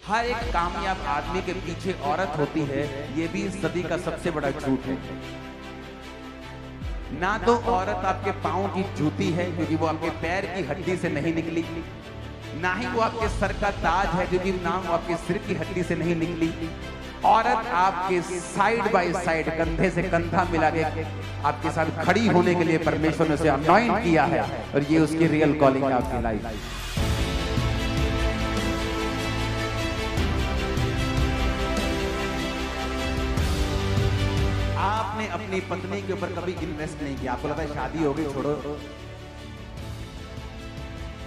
हर एक कामयाब आदमी के पीछे औरत होती है, ये भी इस सदी का सबसे बड़ा झूठ है। ना तो औरत आपके पांव की जूती है क्योंकि वो आपके पैर की हड्डी से नहीं निकली, ना ही वो आपके सर का ताज है क्योंकि नाम आपके सिर की हड्डी से नहीं निकली। औरत आपके साइड बाय साइड, कंधे से कंधा मिला के आपके साथ खड़ी होने के लिए परमेश्वर ने उसे अनॉइंट किया है, और ये उसकी रियल कॉलिंग है आपकी लाइफ। आपने अपनी पत्नी के ऊपर कभी इन्वेस्ट नहीं किया, आपको लगा शादी हो गई छोड़ो।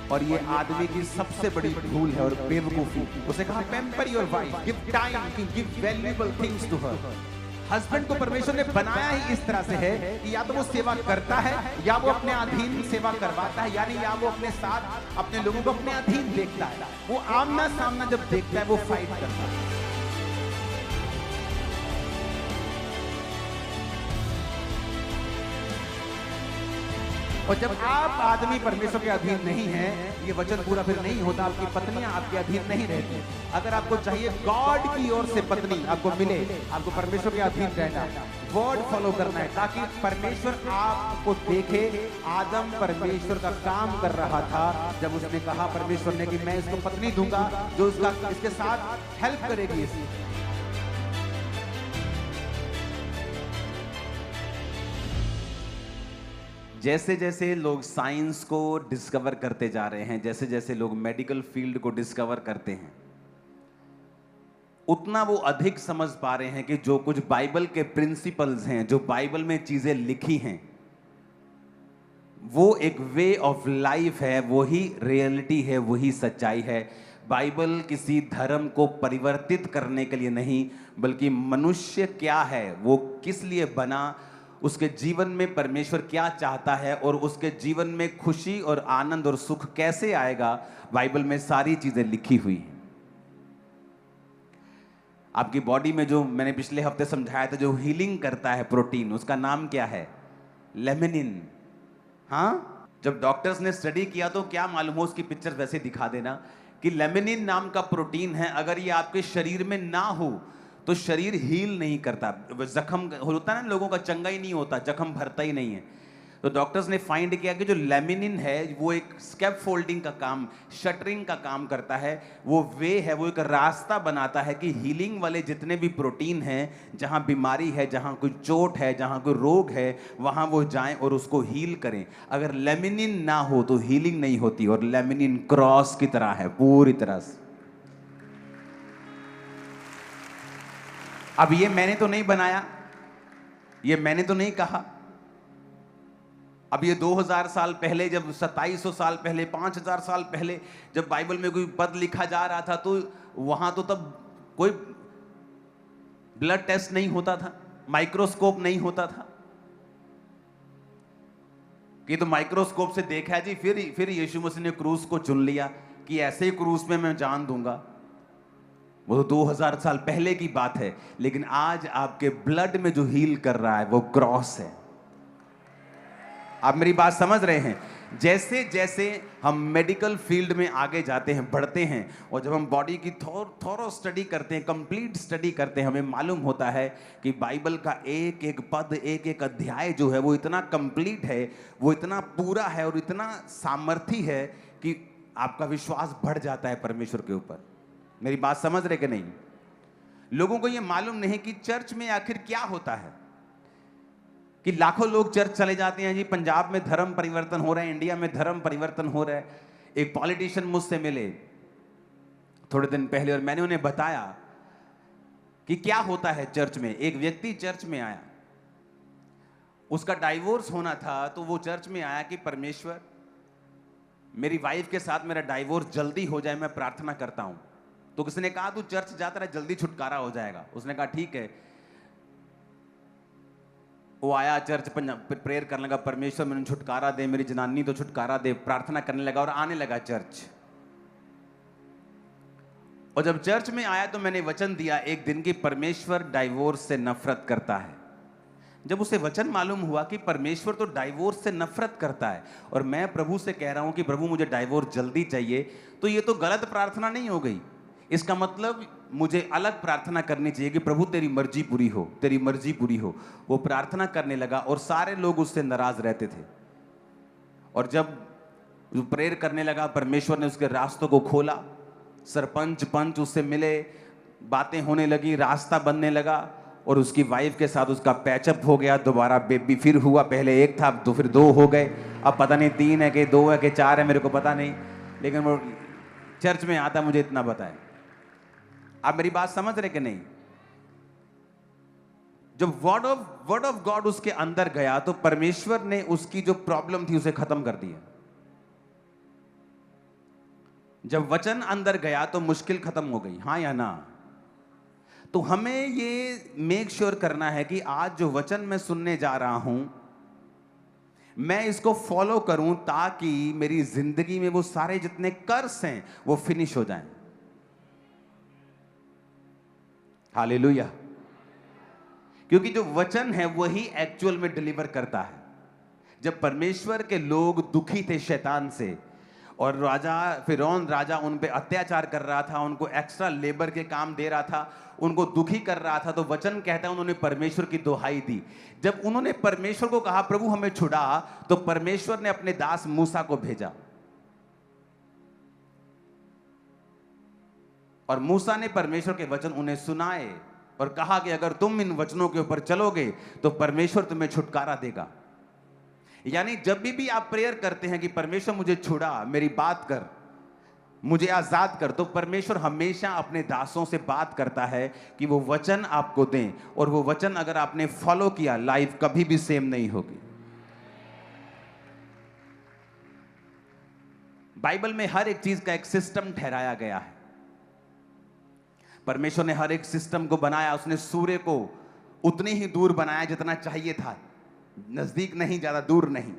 और ये आदमी की सबसे बड़ी भूल है और बेवकूफी। उसे कहा pamper your wife, give time, give valuable things to her. Husband को परमेश्वर ने बनाया ही इस तरह से है कि या तो वो सेवा करता है या वो अपने अधीन सेवा करवाता है, यानी या वो अपने साथ अपने लोगों को अपने अधीन देखता है। वो आमना सामना जब देखता है वो फाइट करता है। और जब आप आदमी परमेश्वर के अधीन नहीं है, ये वचन पूरा फिर नहीं होता। आपकी पत्नियां आपके अधीन नहीं रहती। अगर आपको चाहिए गॉड की ओर से पत्नी आपको मिले, आपको परमेश्वर के अधीन रहना, वर्ड फॉलो करना है, ताकि परमेश्वर आपको देखे। आदम परमेश्वर का काम कर रहा था जब उसने कहा परमेश्वर ने कि मैं इसको पत्नी दूंगा जो उसका इसके साथ हेल्प करेगी। जैसे जैसे लोग साइंस को डिस्कवर करते जा रहे हैं, जैसे जैसे लोग मेडिकल फील्ड को डिस्कवर करते हैं, उतना वो अधिक समझ पा रहे हैं कि जो कुछ बाइबल के प्रिंसिपल्स हैं, जो बाइबल में चीजें लिखी हैं, वो एक वे ऑफ लाइफ है, वही रियलिटी है, वही सच्चाई है। बाइबल किसी धर्म को परिवर्तित करने के लिए नहीं, बल्कि मनुष्य क्या है, वो किस लिए बना, उसके जीवन में परमेश्वर क्या चाहता है और उसके जीवन में खुशी और आनंद और सुख कैसे आएगा, बाइबल में सारी चीजें लिखी हुई हैं। आपकी बॉडी में जो मैंने पिछले हफ्ते समझाया था, जो हीलिंग करता है प्रोटीन, उसका नाम क्या है? लेमिनिन। हाँ, जब डॉक्टर्स ने स्टडी किया तो क्या मालूम हो, उसकी पिक्चर वैसे दिखा देना कि लेमिनिन नाम का प्रोटीन है, अगर ये आपके शरीर में ना हो तो शरीर हील नहीं करता। जख्म होता है ना लोगों का, चंगा ही नहीं होता, जख्म भरता ही नहीं है। तो डॉक्टर्स ने फाइंड किया कि जो लेमिनिन है वो एक स्कैप फोल्डिंग का काम, शटरिंग का काम करता है। वो वे है, वो एक रास्ता बनाता है कि हीलिंग वाले जितने भी प्रोटीन हैं, जहां बीमारी है, जहां कोई चोट है, जहां कोई रोग है, वहां वो जाएं और उसको हील करें। अगर लेमिनिन ना हो तो हीलिंग नहीं होती, और लेमिनिन क्रॉस की तरह है पूरी तरह से। अब ये मैंने तो नहीं बनाया, ये मैंने तो नहीं कहा। अब ये 2000 साल पहले, जब 2700 साल पहले, 5000 साल पहले जब बाइबल में कोई पद लिखा जा रहा था, तो वहां तो तब कोई ब्लड टेस्ट नहीं होता था, माइक्रोस्कोप नहीं होता था कि तो माइक्रोस्कोप से देखा है जी, फिर यीशु मसीह ने क्रूस को चुन लिया कि ऐसे ही क्रूस में मैं जान दूंगा। वो तो 2000 साल पहले की बात है। लेकिन आज आपके ब्लड में जो हील कर रहा है वो क्रॉस है। आप मेरी बात समझ रहे हैं? जैसे जैसे हम मेडिकल फील्ड में आगे जाते हैं, बढ़ते हैं, और जब हम बॉडी की थोरो स्टडी करते हैं, कंप्लीट स्टडी करते हैं, हमें मालूम होता है कि बाइबल का एक एक पद, एक एक अध्याय जो है वो इतना कंप्लीट है, वो इतना पूरा है और इतना सामर्थी है कि आपका विश्वास बढ़ जाता है परमेश्वर के ऊपर। मेरी बात समझ रहे कि नहीं? लोगों को यह मालूम नहीं कि चर्च में आखिर क्या होता है, कि लाखों लोग चर्च चले जाते हैं जी, पंजाब में धर्म परिवर्तन हो रहा है, इंडिया में धर्म परिवर्तन हो रहा है। एक पॉलिटिशियन मुझसे मिले थोड़े दिन पहले और मैंने उन्हें बताया कि क्या होता है चर्च में। एक व्यक्ति चर्च में आया, उसका डाइवोर्स होना था, तो वो चर्च में आया कि परमेश्वर, मेरी वाइफ के साथ मेरा डाइवोर्स जल्दी हो जाए, मैं प्रार्थना करता हूं। तो किसी ने कहा तू चर्च जाता रहा, जल्दी छुटकारा हो जाएगा। उसने कहा ठीक है। वो आया चर्च, प्रेयर करने लगा, परमेश्वर मैंने छुटकारा दे, मेरी जनानी तो छुटकारा दे, प्रार्थना करने लगा और आने लगा चर्च। और जब चर्च में आया तो मैंने वचन दिया एक दिन की, परमेश्वर डाइवोर्स से नफरत करता है। जब उसे वचन मालूम हुआ कि परमेश्वर तो डाइवोर्स से नफरत करता है और मैं प्रभु से कह रहा हूं कि प्रभु मुझे डाइवोर्स जल्दी चाहिए, तो ये तो गलत प्रार्थना नहीं हो गई? इसका मतलब मुझे अलग प्रार्थना करनी चाहिए कि प्रभु तेरी मर्जी पूरी हो, तेरी मर्जी पूरी हो। वो प्रार्थना करने लगा और सारे लोग उससे नाराज रहते थे। और जब वो प्रेयर करने लगा, परमेश्वर ने उसके रास्तों को खोला। सरपंच पंच उससे मिले, बातें होने लगी, रास्ता बनने लगा और उसकी वाइफ के साथ उसका पैचअप हो गया। दोबारा बेबी फिर हुआ, पहले एक था तो फिर दो हो गए। अब पता नहीं 3 है कि 2 है कि 4 है, मेरे को पता नहीं, लेकिन वो चर्च में आता, मुझे इतना पता है। आप मेरी बात समझ रहे कि नहीं? जब वर्ड ऑफ गॉड उसके अंदर गया तो परमेश्वर ने उसकी जो प्रॉब्लम थी उसे खत्म कर दिया। जब वचन अंदर गया तो मुश्किल खत्म हो गई। हाँ या ना? तो हमें ये मेक श्योर करना है कि आज जो वचन मैं सुनने जा रहा हूं, मैं इसको फॉलो करूं ताकि मेरी जिंदगी में वो सारे जितने कर्स हैं वो फिनिश हो जाएं। हालेलुया। क्योंकि जो वचन है वही एक्चुअल में डिलीवर करता है। जब परमेश्वर के लोग दुखी थे शैतान से और राजा फिरौन राजा उन पे अत्याचार कर रहा था, उनको एक्स्ट्रा लेबर के काम दे रहा था, उनको दुखी कर रहा था, तो वचन कहता है उन्होंने परमेश्वर की दुहाई दी। जब उन्होंने परमेश्वर को कहा प्रभु हमें छुड़ा, तो परमेश्वर ने अपने दास मूसा को भेजा और मूसा ने परमेश्वर के वचन उन्हें सुनाए और कहा कि अगर तुम इन वचनों के ऊपर चलोगे तो परमेश्वर तुम्हें छुटकारा देगा। यानी जब भी आप प्रेयर करते हैं कि परमेश्वर मुझे छुड़ा, मेरी बात कर, मुझे आजाद कर, तो परमेश्वर हमेशा अपने दासों से बात करता है कि वो वचन आपको दें, और वो वचन अगर आपने फॉलो किया, लाइफ कभी भी सेम नहीं होगी। बाइबल में हर एक चीज का एक सिस्टम ठहराया गया है। परमेश्वर ने हर एक सिस्टम को बनाया। उसने सूर्य को उतनी ही दूर बनाया जितना चाहिए था, नजदीक नहीं, ज्यादा दूर नहीं।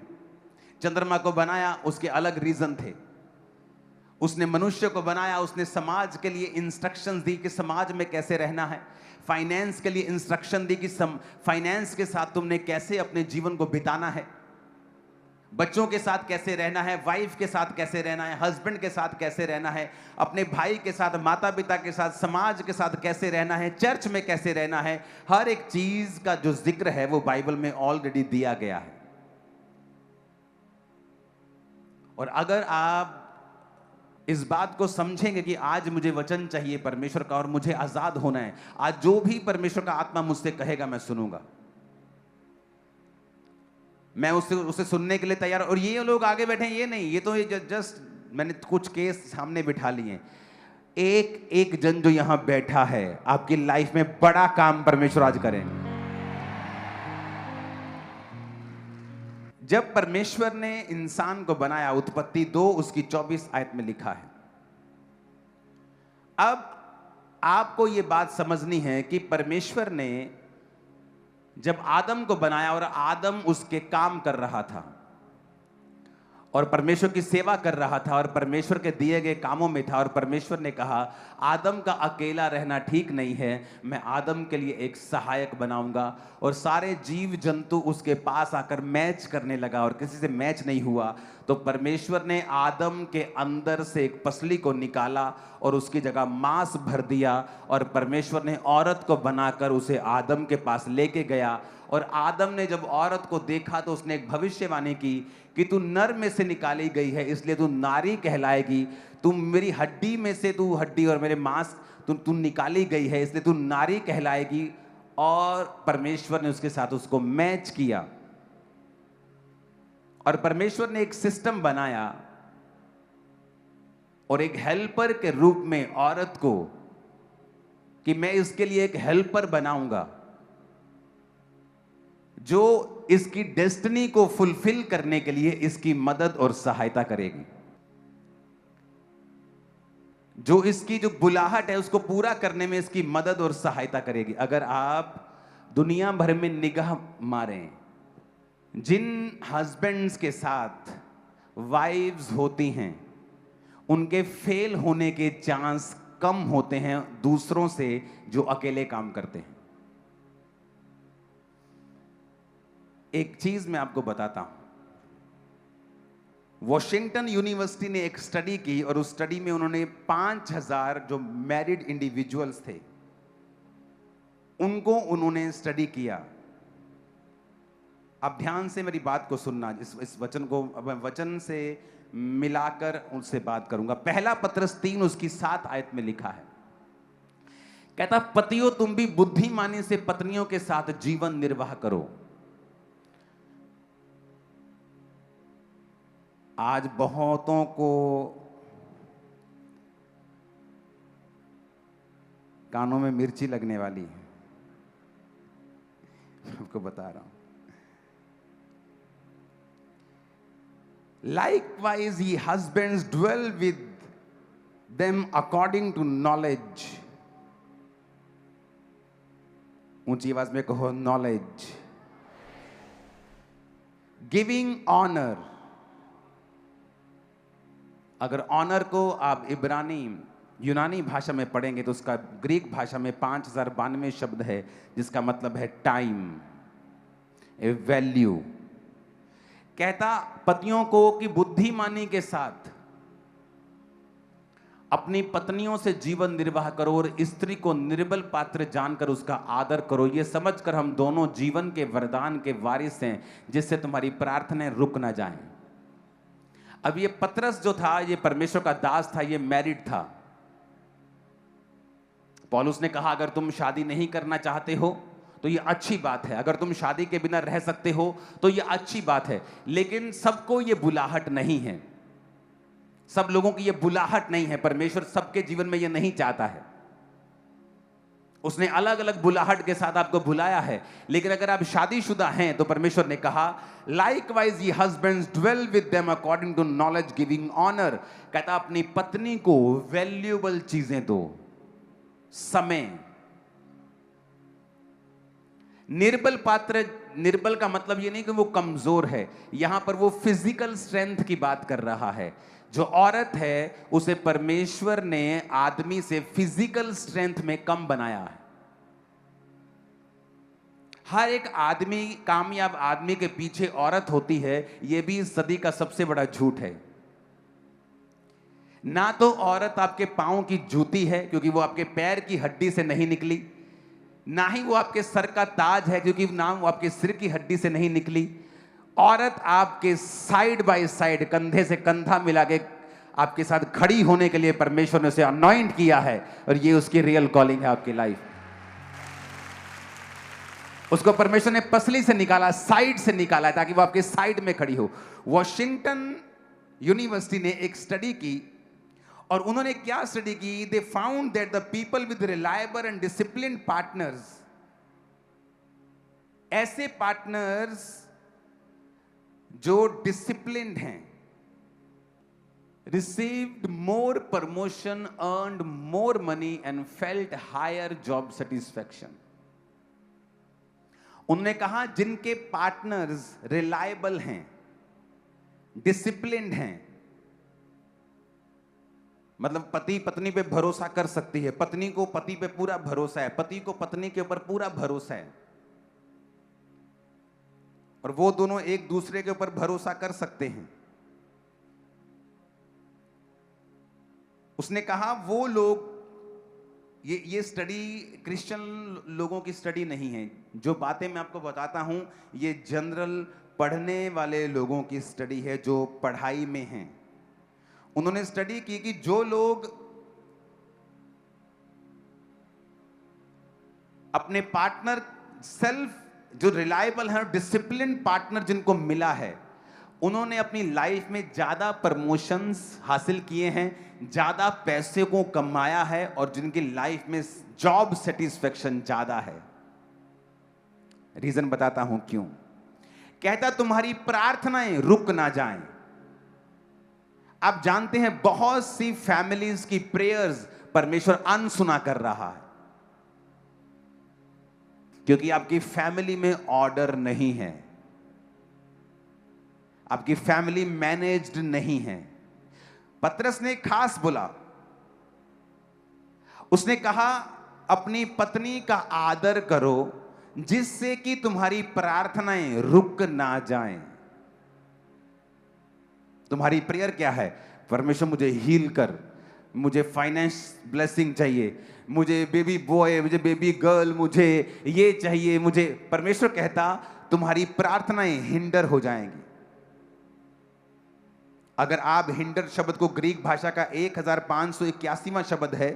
चंद्रमा को बनाया, उसके अलग रीजन थे। उसने मनुष्य को बनाया, उसने समाज के लिए इंस्ट्रक्शंस दी कि समाज में कैसे रहना है। फाइनेंस के लिए इंस्ट्रक्शन दी कि फाइनेंस के साथ तुमने कैसे अपने जीवन को बिताना है, बच्चों के साथ कैसे रहना है, वाइफ के साथ कैसे रहना है, हस्बैंड के साथ कैसे रहना है, अपने भाई के साथ, माता पिता के साथ, समाज के साथ कैसे रहना है, चर्च में कैसे रहना है। हर एक चीज का जो जिक्र है वो बाइबल में ऑलरेडी दिया गया है। और अगर आप इस बात को समझेंगे कि आज मुझे वचन चाहिए परमेश्वर का और मुझे आजाद होना है, आज जो भी परमेश्वर का आत्मा मुझसे कहेगा मैं सुनूंगा, मैं उसे सुनने के लिए तैयार। और ये लोग आगे बैठे हैं, ये नहीं, ये तो जस्ट मैंने कुछ केस सामने बिठा लिए। एक एक जन जो यहां बैठा है, आपकी लाइफ में बड़ा काम परमेश्वर आज करेंगे। जब परमेश्वर ने इंसान को बनाया, उत्पत्ति 2 उसकी 24 आयत में लिखा है। अब आपको यह बात समझनी है कि परमेश्वर ने जब आदम को बनाया और आदम उसके काम कर रहा था और परमेश्वर की सेवा कर रहा था और परमेश्वर के दिए गए कामों में था, और परमेश्वर ने कहा आदम का अकेला रहना ठीक नहीं है, मैं आदम के लिए एक सहायक बनाऊंगा। और सारे जीव जंतु उसके पास आकर मैच करने लगा और किसी से मैच नहीं हुआ। तो परमेश्वर ने आदम के अंदर से एक पसली को निकाला और उसकी जगह मांस भर दिया, और परमेश्वर ने औरत को बनाकर उसे आदम के पास लेके गया। और आदम ने जब औरत को देखा तो उसने एक भविष्यवाणी की कि तू नर में से निकाली गई है, इसलिए तू नारी कहलाएगी। तू मेरी हड्डी में से, तू हड्डी और मेरे मांस, तू निकाली गई है, इसलिए तू नारी कहलाएगी। और परमेश्वर ने उसके साथ उसको मैच किया और परमेश्वर ने एक सिस्टम बनाया और एक हेल्पर के रूप में औरत को, कि मैं इसके लिए एक हेल्पर बनाऊंगा जो इसकी डेस्टिनी को फुलफिल करने के लिए इसकी मदद और सहायता करेगी, जो इसकी जो बुलाहट है उसको पूरा करने में इसकी मदद और सहायता करेगी। अगर आप दुनिया भर में निगाह मारें, जिन हस्बैंड्स के साथ वाइव्स होती हैं उनके फेल होने के चांस कम होते हैं दूसरों से जो अकेले काम करते हैं। एक चीज मैं आपको बताता हूं, वॉशिंगटन यूनिवर्सिटी ने एक स्टडी की और उस स्टडी में उन्होंने 5000 जो मैरिड इंडिविजुअल्स थे उनको उन्होंने स्टडी किया। अब ध्यान से मेरी बात को सुनना, इस वचन को अब मैं वचन से मिलाकर उनसे बात करूंगा। पहला पत्रस 3 उसकी 7 आयत में लिखा है, कहता पतियों तुम भी बुद्धिमानी से पत्नियों के साथ जीवन निर्वाह करो। आज बहुतों को कानों में मिर्ची लगने वाली है, आपको बता रहा हूं। Likewise, ye husbands dwell with them according to knowledge. ऊंची आवाज में कहो knowledge. Giving honor. अगर ऑनर को आप इब्रानी यूनानी भाषा में पढ़ेंगे तो उसका ग्रीक भाषा में 5092 शब्द है, जिसका मतलब है टाइम, ए वैल्यू। कहता पतियों को कि बुद्धिमानी के साथ अपनी पत्नियों से जीवन निर्वाह करो और स्त्री को निर्बल पात्र जानकर उसका आदर करो, यह समझकर हम दोनों जीवन के वरदान के वारिस हैं, जिससे तुम्हारी प्रार्थनाएं रुक ना जाएं। अब ये पतरस जो था, ये परमेश्वर का दास था, ये मैरिड था। पौलुस ने कहा अगर तुम शादी नहीं करना चाहते हो तो ये अच्छी बात है, अगर तुम शादी के बिना रह सकते हो तो ये अच्छी बात है, लेकिन सबको ये बुलाहट नहीं है, सब लोगों की ये बुलाहट नहीं है। परमेश्वर सबके जीवन में ये नहीं चाहता है, उसने अलग अलग बुलाहट के साथ आपको बुलाया है। लेकिन अगर आप शादीशुदा हैं तो परमेश्वर ने कहा लाइकवाइज ये husbands dwell with them according to knowledge giving honour. कहता अपनी पत्नी को वैल्यूएबल चीजें दो, समय। निर्बल पात्र, निर्बल का मतलब ये नहीं कि वो कमजोर है, यहां पर वो फिजिकल स्ट्रेंथ की बात कर रहा है। जो औरत है उसे परमेश्वर ने आदमी से फिजिकल स्ट्रेंथ में कम बनाया है। हर एक आदमी, कामयाब आदमी के पीछे औरत होती है, यह भी इस सदी का सबसे बड़ा झूठ है। ना तो औरत आपके पांव की जूती है क्योंकि वो आपके पैर की हड्डी से नहीं निकली, ना ही वो आपके सर का ताज है क्योंकि ना वो आपके सिर की हड्डी से नहीं निकली। औरत आपके साइड बाय साइड, कंधे से कंधा मिला के आपके साथ खड़ी होने के लिए परमेश्वर ने उसे अनॉइंट किया है, और ये उसकी रियल कॉलिंग है आपकी लाइफ। उसको परमेश्वर ने पसली से निकाला, साइड से निकाला है, ताकि वो आपके साइड में खड़ी हो। वॉशिंगटन यूनिवर्सिटी ने एक स्टडी की, और उन्होंने क्या स्टडी की? They found that the people with reliable and discipline partners, ऐसे पार्टनर्स जो डिसिप्लिन्ड हैं, received more promotion, earned more money and felt higher job satisfaction. उन्होंने कहा जिनके पार्टनर्स रिलायबल हैं, डिसिप्लिन्ड हैं, मतलब पति पत्नी पे भरोसा कर सकती है, पत्नी को पति पे पूरा भरोसा है, पति को पत्नी के ऊपर पूरा भरोसा है, और वो दोनों एक दूसरे के ऊपर भरोसा कर सकते हैं। उसने कहा वो लोग, ये स्टडी क्रिश्चियन लोगों की स्टडी नहीं है, जो बातें मैं आपको बताता हूं ये जनरल पढ़ने वाले लोगों की स्टडी है, जो पढ़ाई में हैं। उन्होंने स्टडी की कि जो लोग अपने पार्टनर सेल्फ, जो रिलायबल है, डिसिप्लिन पार्टनर जिनको मिला है, उन्होंने अपनी लाइफ में ज्यादा प्रमोशंस हासिल किए हैं, ज्यादा पैसे को कमाया है, और जिनकी लाइफ में जॉब सेटिस्फैक्शन ज्यादा है। रीजन बताता हूं क्यों। कहता तुम्हारी प्रार्थनाएं रुक ना जाएं। आप जानते हैं बहुत सी फैमिलीज की प्रेयर्स परमेश्वर अनसुना कर रहा है, क्योंकि आपकी फैमिली में ऑर्डर नहीं है, आपकी फैमिली मैनेज्ड नहीं है। पतरस ने खास बोला, उसने कहा अपनी पत्नी का आदर करो जिससे कि तुम्हारी प्रार्थनाएं रुक ना जाएं। तुम्हारी प्रेयर क्या है? परमेश्वर मुझे हील कर, मुझे फाइनेंस ब्लेसिंग चाहिए, मुझे बेबी बॉय, मुझे बेबी गर्ल, मुझे ये चाहिए, मुझे। परमेश्वर कहता तुम्हारी प्रार्थनाएं हिंडर हो जाएंगी। अगर आप हिंडर शब्द को ग्रीक भाषा का 1581वां शब्द है,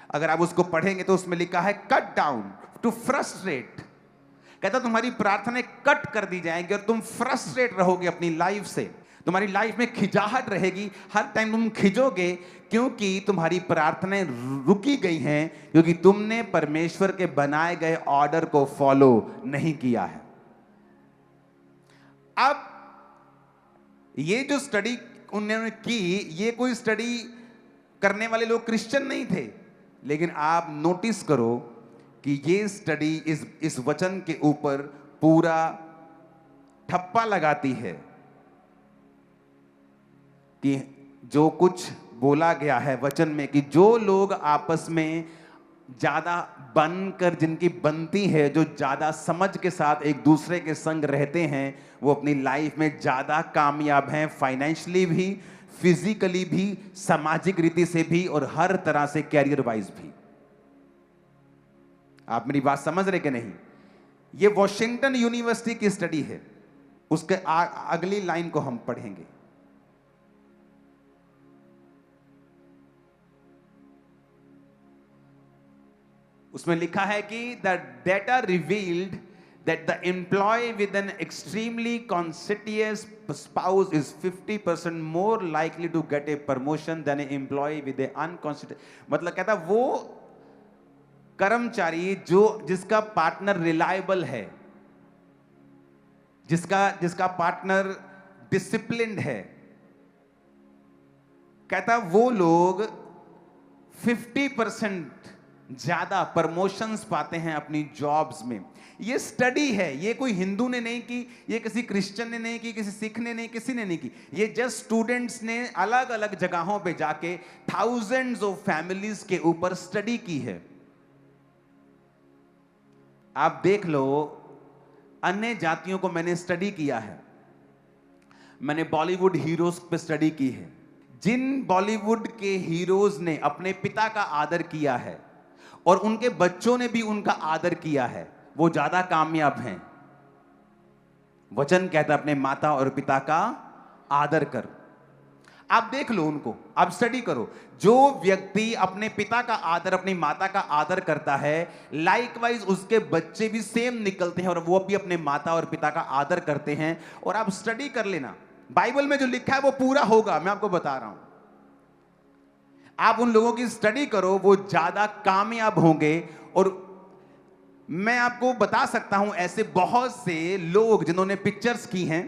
अगर आप उसको पढ़ेंगे तो उसमें लिखा है कट डाउन, टू फ्रस्ट्रेट। कहता तुम्हारी प्रार्थनाएं कट कर दी जाएंगी और तुम फ्रस्ट्रेट रहोगे अपनी लाइफ से। तुम्हारी लाइफ में खिंचाहट रहेगी, हर टाइम तुम खिंचोगे, क्योंकि तुम्हारी प्रार्थनाएं रुकी गई हैं, क्योंकि तुमने परमेश्वर के बनाए गए ऑर्डर को फॉलो नहीं किया है। अब ये जो स्टडी उन्होंने की, ये कोई स्टडी करने वाले लोग क्रिश्चियन नहीं थे, लेकिन आप नोटिस करो कि ये स्टडी इस वचन के ऊपर पूरा ठप्पा लगाती है कि जो कुछ बोला गया है वचन में, कि जो लोग आपस में ज्यादा बनकर, जिनकी बनती है, जो ज्यादा समझ के साथ एक दूसरे के संग रहते हैं, वो अपनी लाइफ में ज्यादा कामयाब हैं, फाइनेंशियली भी, फिजिकली भी, सामाजिक रीति से भी, और हर तरह से कैरियर वाइज भी। आप मेरी बात समझ रहे कि नहीं? ये वॉशिंगटन यूनिवर्सिटी की स्टडी है। उसके अगली लाइन को हम पढ़ेंगे। उसमें लिखा है कि the data revealed that the employee with an extremely conscientious spouse is 50% more likely to get a promotion than an employee with a unconscientious। मतलब कहता वो कर्मचारी जिसका पार्टनर रिलायबल है, जिसका पार्टनर डिसिप्लिन्ड है, कहता वो लोग 50% ज्यादा प्रमोशंस पाते हैं अपनी जॉब्स में। ये स्टडी है, ये कोई हिंदू ने नहीं की, ये किसी क्रिश्चियन ने नहीं की, किसी सिख ने नहीं, किसी ने नहीं की। ये जस्ट स्टूडेंट्स ने अलग अलग जगहों पे जाके थाउजेंड्स ऑफ फैमिलीज के ऊपर स्टडी की है। आप देख लो, अन्य जातियों को मैंने स्टडी किया है। मैंने बॉलीवुड हीरोज पे स्टडी की है। जिन बॉलीवुड के हीरोज ने अपने पिता का आदर किया है और उनके बच्चों ने भी उनका आदर किया है, वो ज्यादा कामयाब हैं। वचन कहता है अपने माता और पिता का आदर कर। आप देख लो उनको, आप स्टडी करो। जो व्यक्ति अपने पिता का आदर, अपनी माता का आदर करता है, लाइकवाइज उसके बच्चे भी सेम निकलते हैं और वो भी अपने माता और पिता का आदर करते हैं। और आप स्टडी कर लेना, बाइबल में जो लिखा है वो पूरा होगा, मैं आपको बता रहा हूं। आप उन लोगों की स्टडी करो, वो ज्यादा कामयाब होंगे। और मैं आपको बता सकता हूं ऐसे बहुत से लोग जिन्होंने पिक्चर्स की हैं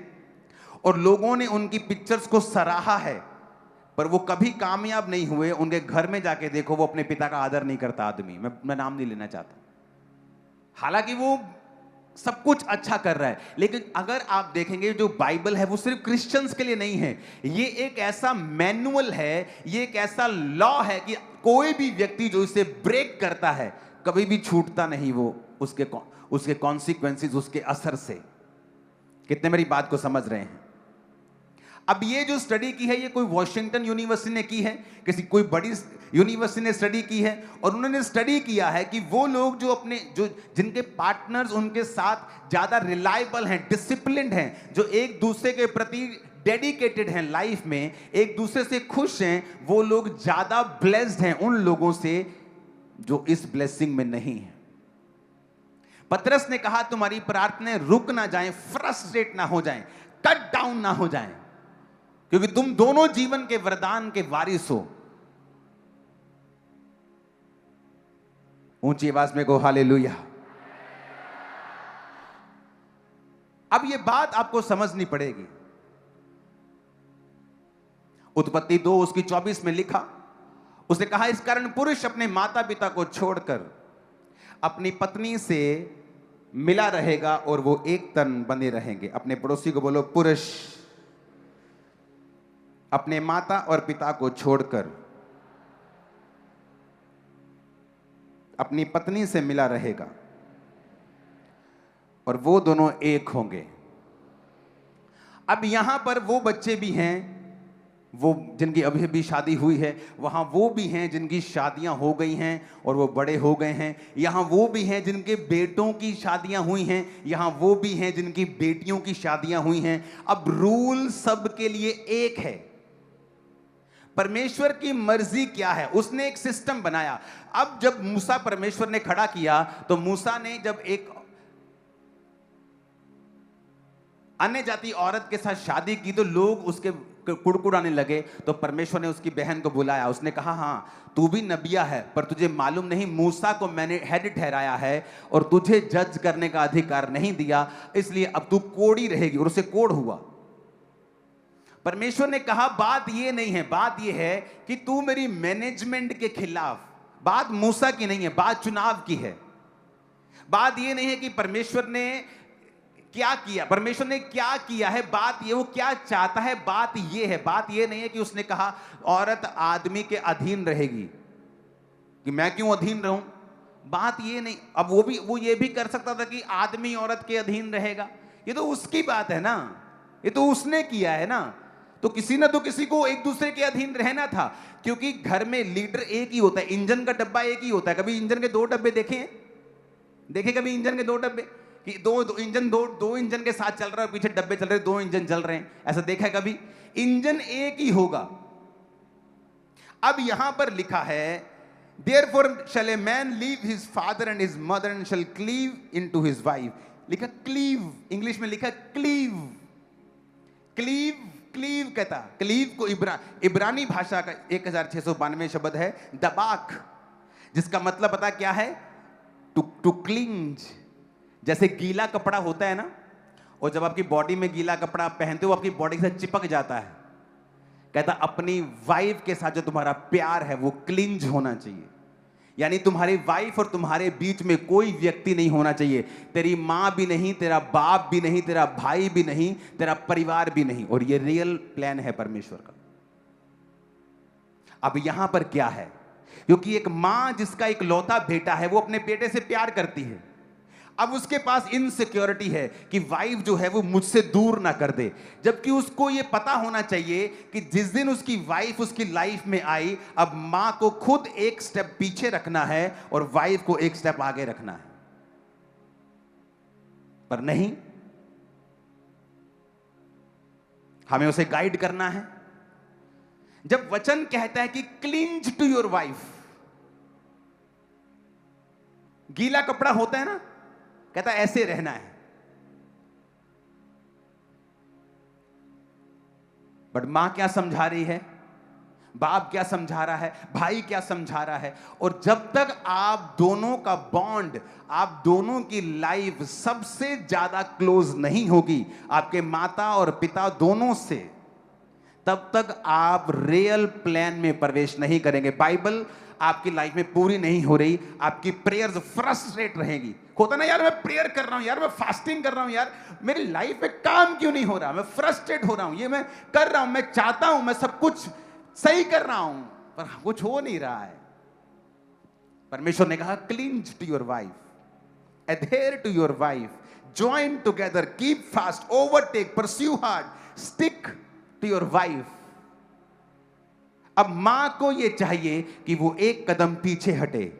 और लोगों ने उनकी पिक्चर्स को सराहा है, पर वो कभी कामयाब नहीं हुए। उनके घर में जाके देखो, वो अपने पिता का आदर नहीं करता आदमी। मैं नाम नहीं लेना चाहता, हालांकि वो सब कुछ अच्छा कर रहा है। लेकिन अगर आप देखेंगे, जो बाइबल है वो सिर्फ क्रिश्चियंस के लिए नहीं है। ये एक ऐसा मैनुअल है, ये एक ऐसा लॉ है कि कोई भी व्यक्ति जो इसे ब्रेक करता है कभी भी छूटता नहीं, वो उसके कॉन्सिक्वेंसेस, उसके असर से। कितने मेरी बात को समझ रहे हैं? अब ये जो स्टडी की है, ये कोई वॉशिंगटन यूनिवर्सिटी ने की है, कोई बड़ी यूनिवर्सिटी ने स्टडी की है। और उन्होंने स्टडी किया है कि वो लोग जिनके पार्टनर्स उनके साथ ज्यादा रिलायबल हैं, डिसिप्लिन्ड हैं, जो एक दूसरे के प्रति डेडिकेटेड हैं, लाइफ में एक दूसरे से खुश हैं, वो लोग ज्यादा ब्लेस्ड हैं उन लोगों से जो इस ब्लेसिंग में नहीं है। पतरस ने कहा तुम्हारी प्रार्थनाएं रुक ना जाएं, फ्रस्ट्रेट ना हो जाएं, कट डाउन ना हो जाएं, क्योंकि तुम दोनों जीवन के वरदान के वारिस हो। ऊंची आवाज में को हालेलुया। अब यह बात आपको समझनी पड़ेगी। उत्पत्ति 2 उसकी 24 में लिखा, उसने कहा इस कारण पुरुष अपने माता पिता को छोड़कर अपनी पत्नी से मिला रहेगा और वो एक तन बने रहेंगे। अपने पड़ोसी को बोलो, पुरुष अपने माता और पिता को छोड़कर अपनी पत्नी से मिला रहेगा और वो दोनों एक होंगे। अब यहां पर वो बच्चे भी हैं, वो जिनकी अभी अभी शादी हुई है, वहां वो भी हैं जिनकी शादियां हो गई हैं और वो बड़े हो गए हैं, यहां वो भी हैं जिनके बेटों की शादियां हुई हैं, यहां वो भी हैं जिनकी बेटियों की शादियां हुई हैं। अब रूल सबके लिए एक है। परमेश्वर की मर्जी क्या है, उसने एक सिस्टम बनाया। अब जब मूसा परमेश्वर ने खड़ा किया, तो मूसा ने जब एक अन्य जाति औरत के साथ शादी की तो लोग उसके कुड़कुड़ाने लगे। तो परमेश्वर ने उसकी बहन को बुलाया, उसने कहा हाँ तू भी नबिया है, पर तुझे मालूम नहीं मूसा को मैंने हेड ठहराया है और तुझे जज करने का अधिकार नहीं दिया, इसलिए अब तू कोड़ी रहेगी। और उसे कोड़ हुआ। परमेश्वर ने कहा बात ये नहीं है, बात ये है कि तू मेरी मैनेजमेंट के खिलाफ, बात मूसा की नहीं है, बात चुनाव की है। बात ये नहीं है कि परमेश्वर ने क्या किया, परमेश्वर ने क्या किया है, बात ये वो क्या चाहता है, बात ये है। बात ये नहीं है कि उसने कहा औरत आदमी के अधीन रहेगी, कि मैं क्यों अधीन रहूं, बात ये नहीं। अब वो ये भी कर सकता था कि आदमी औरत के अधीन रहेगा, ये तो उसकी बात है ना, ये तो उसने किया है ना। तो किसी ना तो किसी को एक दूसरे के अधीन रहना था, क्योंकि घर में लीडर एक ही होता है, इंजन का डब्बा एक ही होता है। कभी इंजन के दो डब्बे देखे कभी इंजन के दो डब्बे, कि दो इंजन के साथ चल रहा है, पीछे डब्बे चल रहे हैं, दो इंजन चल रहे हैं, ऐसा देखा है कभी? इंजन एक ही होगा। अब यहां पर लिखा है therefore shall a man leave his father and his mother and shall cleave into his wife। लिखा क्लीव, इंग्लिश में लिखा क्लीव। क्लीव कहता, क्लीव को इब्रानी भाषा का 1692 शब्द है दबाक, जिसका मतलब पता क्या है? To cling. जैसे गीला कपड़ा होता है ना, और जब आपकी बॉडी में गीला कपड़ा पहनते हो आपकी बॉडी से चिपक जाता है। कहता अपनी वाइफ के साथ जो तुम्हारा प्यार है वो क्लिंज होना चाहिए, यानी तुम्हारी वाइफ और तुम्हारे बीच में कोई व्यक्ति नहीं होना चाहिए। तेरी मां भी नहीं, तेरा बाप भी नहीं, तेरा भाई भी नहीं, तेरा परिवार भी नहीं। और ये रियल प्लान है परमेश्वर का। अब यहां पर क्या है, क्योंकि एक मां जिसका एक लौता बेटा है वो अपने बेटे से प्यार करती है। अब उसके पास इनसिक्योरिटी है कि वाइफ जो है वो मुझसे दूर ना कर दे, जबकि उसको ये पता होना चाहिए कि जिस दिन उसकी वाइफ उसकी लाइफ में आई, अब मां को खुद एक स्टेप पीछे रखना है और वाइफ को एक स्टेप आगे रखना है। पर नहीं, हमें उसे गाइड करना है। जब वचन कहता है कि क्लिंज टू योर वाइफ, गीला कपड़ा होता है ना, कहता ऐसे रहना है। बट मां क्या समझा रही है, बाप क्या समझा रहा है, भाई क्या समझा रहा है? और जब तक आप दोनों का बॉन्ड, आप दोनों की लाइफ सबसे ज्यादा क्लोज नहीं होगी आपके माता और पिता दोनों से, तब तक आप रियल प्लान में प्रवेश नहीं करेंगे। बाइबल आपकी लाइफ में पूरी नहीं हो रही, आपकी प्रेयर्स फ्रस्ट्रेट रहेगी। होता ना यार, मैं प्रेयर कर रहा हूं यार, मैं फास्टिंग कर रहा हूं यार, मेरी लाइफ में काम क्यों नहीं हो रहा, मैं फ्रस्ट्रेट हो रहा हूं, ये मैं कर रहा हूं, मैं चाहता हूं, मैं सब कुछ सही कर रहा हूं, पर कुछ हो नहीं रहा है। परमेश्वर ने कहा cling to your wife, adhere to your wife, join together, keep fast, overtake, pursue hard, stick to your wife. अब मां को यह चाहिए कि वो एक कदम पीछे हटे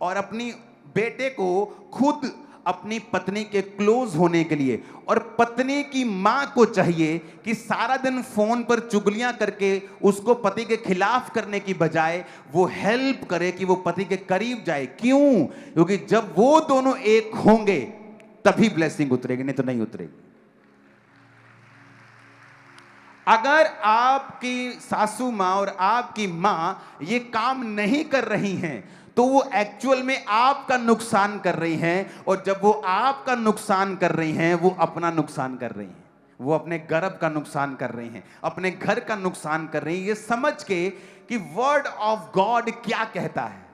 और अपनी बेटे को खुद अपनी पत्नी के क्लोज होने के लिए, और पत्नी की मां को चाहिए कि सारा दिन फोन पर चुगलियां करके उसको पति के खिलाफ करने की बजाय वो हेल्प करे कि वो पति के करीब जाए। क्यों? क्योंकि जब वो दोनों एक होंगे तभी ब्लेसिंग उतरेगी, नहीं तो नहीं उतरेगी। अगर आपकी सासू मां और आपकी मां ये काम नहीं कर रही हैं तो वो एक्चुअल में आपका नुकसान कर रही हैं, और जब वो आपका नुकसान कर रही हैं वो अपना नुकसान कर रही हैं, वो अपने गर्भ का नुकसान कर रही हैं, अपने घर का नुकसान कर रही हैं, ये समझ के कि वर्ड ऑफ गॉड क्या कहता है।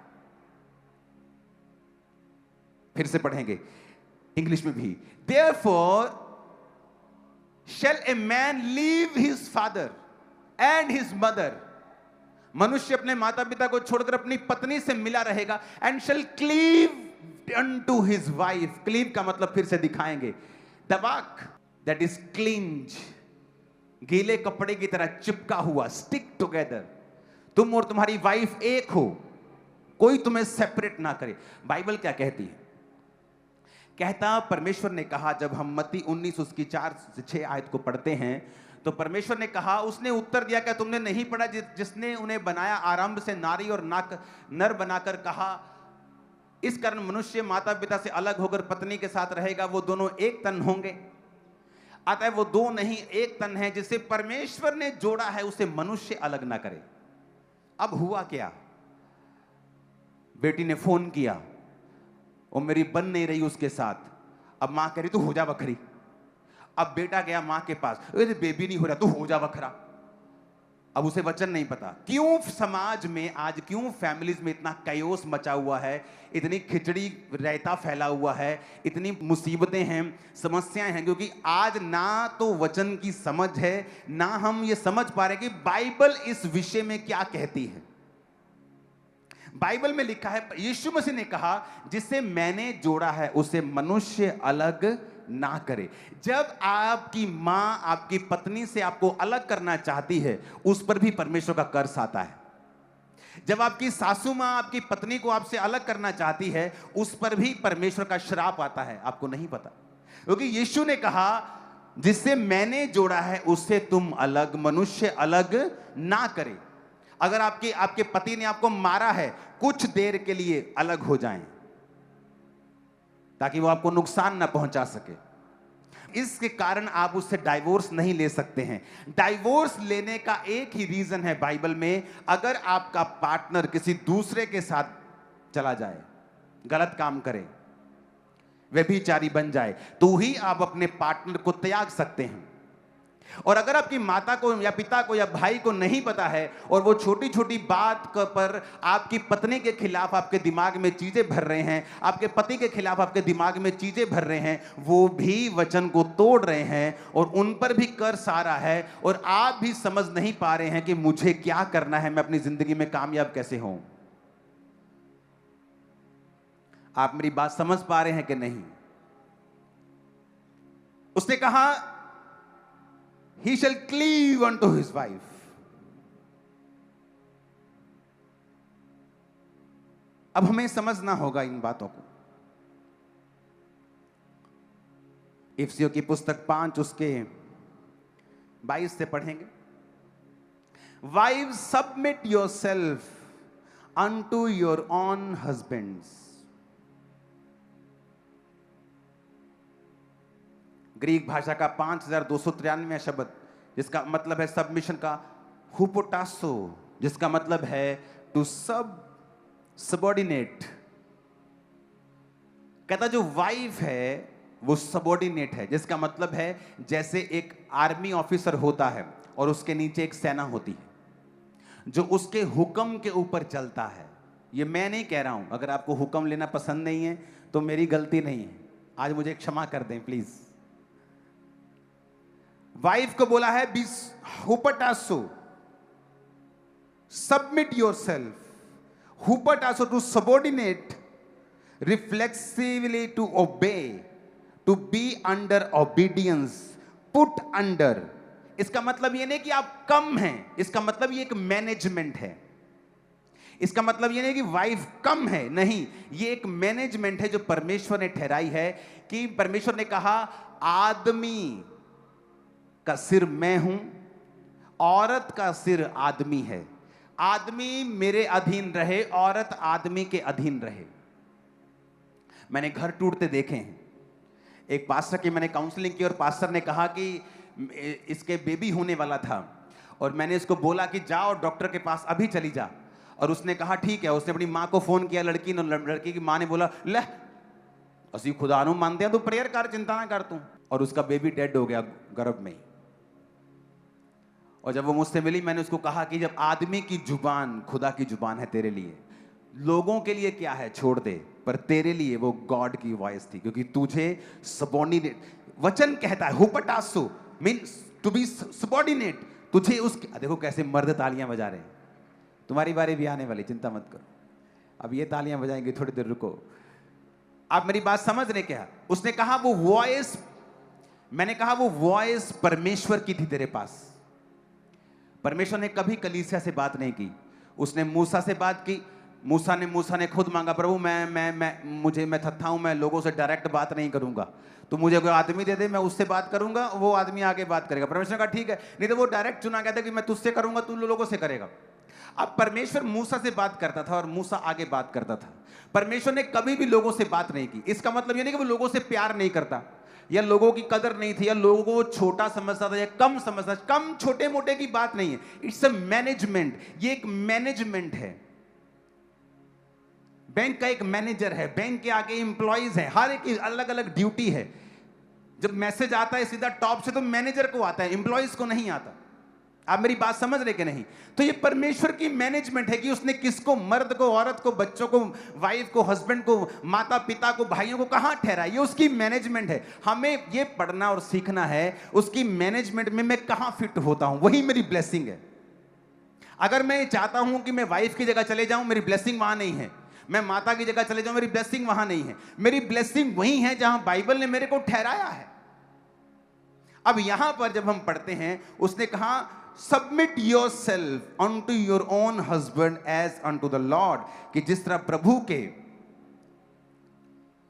फिर से पढ़ेंगे इंग्लिश में भी। Therefore shall a man leave his father and his mother, मनुष्य अपने माता पिता को छोड़कर अपनी पत्नी से मिला रहेगा, and shall cleave unto his wife। Cleave का मतलब फिर से दिखाएंगे, दबाक। दैट इज क्लिंज, गीले कपड़े की तरह चिपका हुआ, स्टिक टुगेदर। तुम और तुम्हारी वाइफ एक हो, कोई तुम्हें सेपरेट ना करे। बाइबल क्या कहती है? कहता परमेश्वर ने कहा, जब हम मत्ती 19 उसकी 4 से 6 आयत को पढ़ते हैं, तो परमेश्वर ने कहा, उसने उत्तर दिया, क्या तुमने नहीं पढ़ा जिसने उन्हें बनाया आरंभ से नारी और नर बनाकर कहा, इस कारण मनुष्य माता पिता से अलग होकर पत्नी के साथ रहेगा, वो दोनों एक तन होंगे। अतः वो दो नहीं एक तन है, जिसे परमेश्वर ने जोड़ा है उसे मनुष्य अलग ना करे। अब हुआ क्या? बेटी ने फोन किया और मेरी बन नहीं रही उसके साथ। अब मां कह रही तू हो जा बखरी। अब बेटा गया मां के पास, बेबी नहीं हो रहा, तू हो जा बखरा। अब उसे वचन नहीं पता। क्यों समाज में आज, क्यों फैमिलीज में इतना कायोस मचा हुआ है, इतनी खिचड़ी रायता फैला हुआ है, इतनी मुसीबतें हैं, समस्याएं हैं? क्योंकि आज ना तो वचन की समझ है, ना हम ये समझ पा रहे कि बाइबल इस विषय में क्या कहती है। बाइबल में लिखा है, यीशु मसीह ने कहा, जिसे मैंने जोड़ा है उसे मनुष्य अलग ना करे। जब आपकी मां आपकी पत्नी से आपको अलग करना चाहती है, उस पर भी परमेश्वर का कर्स आता है। जब आपकी सासू मां आपकी पत्नी को आपसे अलग करना चाहती है, उस पर भी परमेश्वर का श्राप आता है। आपको नहीं पता, क्योंकि यीशु ने कहा, जिससे मैंने जोड़ा है उससे तुम अलग, मनुष्य अलग ना करे। अगर आपके पति ने आपको मारा है, कुछ देर के लिए अलग हो जाएं, ताकि वो आपको नुकसान ना पहुंचा सके। इसके कारण आप उससे डाइवोर्स नहीं ले सकते हैं। डाइवोर्स लेने का एक ही रीजन है बाइबल में, अगर आपका पार्टनर किसी दूसरे के साथ चला जाए, गलत काम करे, व्यभिचारी बन जाए, तो ही आप अपने पार्टनर को त्याग सकते हैं। और अगर आपकी माता को या पिता को या भाई को नहीं पता है, और वो छोटी छोटी बात पर आपकी पत्नी के खिलाफ आपके दिमाग में चीजें भर रहे हैं, आपके पति के खिलाफ आपके दिमाग में चीजें भर रहे हैं, वो भी वचन को तोड़ रहे हैं और उन पर भी कर्स आ रहा है, और आप भी समझ नहीं पा रहे हैं कि मुझे क्या करना है, मैं अपनी जिंदगी में कामयाब कैसे हूं। आप मेरी बात समझ पा रहे हैं कि नहीं? उसने कहा, he shall cleave unto his wife. अब हमें समझना होगा इन बातों को। इफिसियों की पुस्तक 5 उसके 22 से पढ़ेंगे। Wives, submit yourself unto your own husbands. Greek भाषा का 5293 शब्द, जिसका मतलब है सबमिशन का, हुपोटासो, जिसका मतलब है टू सबऑर्डिनेट। कहता जो वाइफ है वो सबऑर्डिनेट है, जिसका मतलब है जैसे एक आर्मी ऑफिसर होता है और उसके नीचे एक सेना होती है जो उसके हुक्म के ऊपर चलता है। ये मैं नहीं कह रहा हूं, अगर आपको हुक्म लेना पसंद नहीं है तो मेरी गलती नहीं है, आज मुझे क्षमा कर दें प्लीज। वाइफ को बोला है बी हुपटासो, सबमिट योरसेल्फ, हुपटासो to subordinate, reflexively to obey, to be under obedience, put under. इसका मतलब ये नहीं कि आप कम हैं, इसका मतलब ये एक मैनेजमेंट है। इसका मतलब ये नहीं कि वाइफ कम है, नहीं, ये एक मैनेजमेंट है जो परमेश्वर ने ठहराई है। कि परमेश्वर ने कहा, आदमी का सिर मैं हूं, औरत का सिर आदमी है। आदमी मेरे अधीन रहे, औरत आदमी के अधीन रहे। मैंने घर टूटते देखे हैं। एक पास्टर की मैंने काउंसलिंग की और पास्टर ने कहा कि इसके बेबी होने वाला था, और मैंने इसको बोला कि जाओ डॉक्टर के पास अभी चली जा, और उसने कहा ठीक है। उसने अपनी माँ को फोन किया, लड़की की माँ ने बोला, ले असी खुदा नु मानते हैं, तू प्रेयर कर, चिंता ना कर तू। और उसका बेबी डेड हो गया गर्भ में ही। और जब वो मुझसे मिली, मैंने उसको कहा कि जब आदमी की जुबान खुदा की जुबान है तेरे लिए, लोगों के लिए क्या है छोड़ दे, पर तेरे लिए वो गॉड की वॉइस थी, क्योंकि तुझे सबऑर्डिनेट, वचन कहता है हुपटासो मींस टू बी सबऑर्डिनेट, तुझे उसके, देखो कैसे मर्द तालियां बजा रहे हैं, तुम्हारी बारी भी आने वाली, चिंता मत करो। अब ये तालियां बजाएंगे, थोड़ी देर रुको। आप मेरी बात समझ रहे क्या? उसने कहा वो वॉइस मैंने कहा वो वॉइस परमेश्वर की थी तेरे पास। परमेश्वर ने कभी कलीसिया से बात नहीं की, उसने मूसा से बात की। मूसा ने खुद मांगा, प्रभु मैं थत्था हूं, मैं लोगों से डायरेक्ट बात नहीं करूंगा, तो मुझे कोई आदमी दे दे, मैं उससे बात करूंगा, वो आदमी आगे बात करेगा। परमेश्वर ने कहा ठीक है, नहीं तो वो डायरेक्ट चुना गया था कि मैं तुझसे करूंगा, तू लोगों से करेगा। अब परमेश्वर मूसा से बात करता था और मूसा आगे बात करता था। परमेश्वर ने कभी भी लोगों से बात नहीं की। इसका मतलब ये नहीं कि वो लोगों से प्यार नहीं करता, या लोगों की कदर नहीं थी, या लोगों को वो छोटा समझता था या कम समझता। कम छोटे मोटे की बात नहीं है, इट्स अ मैनेजमेंट। ये एक मैनेजमेंट है। बैंक का एक मैनेजर है, बैंक के आगे एम्प्लॉइज है, हर एक की अलग अलग ड्यूटी है। जब मैसेज आता है सीधा टॉप से तो मैनेजर को आता है, एम्प्लॉइज को नहीं आता। आप मेरी बात समझ रहे कि नहीं? तो ये परमेश्वर की मैनेजमेंट है कि उसने किसको, मर्द को, औरत को, बच्चों को, वाइफ को, हस्बैंड को, माता पिता को, भाइयों को कहां ठहरा। ये उसकी मैनेजमेंट है। हमें ये पढ़ना और सीखना है उसकी मैनेजमेंट में मैं कहां फिट होता हूं, वही मेरी ब्लेसिंग है। अगर मैं चाहता हूं कि मैं वाइफ की जगह चले जाऊं, मेरी ब्लेसिंग वहां नहीं है। मैं माता की जगह चले जाऊं, मेरी ब्लेसिंग वहां नहीं है। मेरी ब्लेसिंग वही है जहां बाइबल ने मेरे को ठहराया है। अब यहां पर जब हम पढ़ते हैं, उसने कहा submit your self unto your own husband as unto the Lord, कि जिस तरह प्रभु के,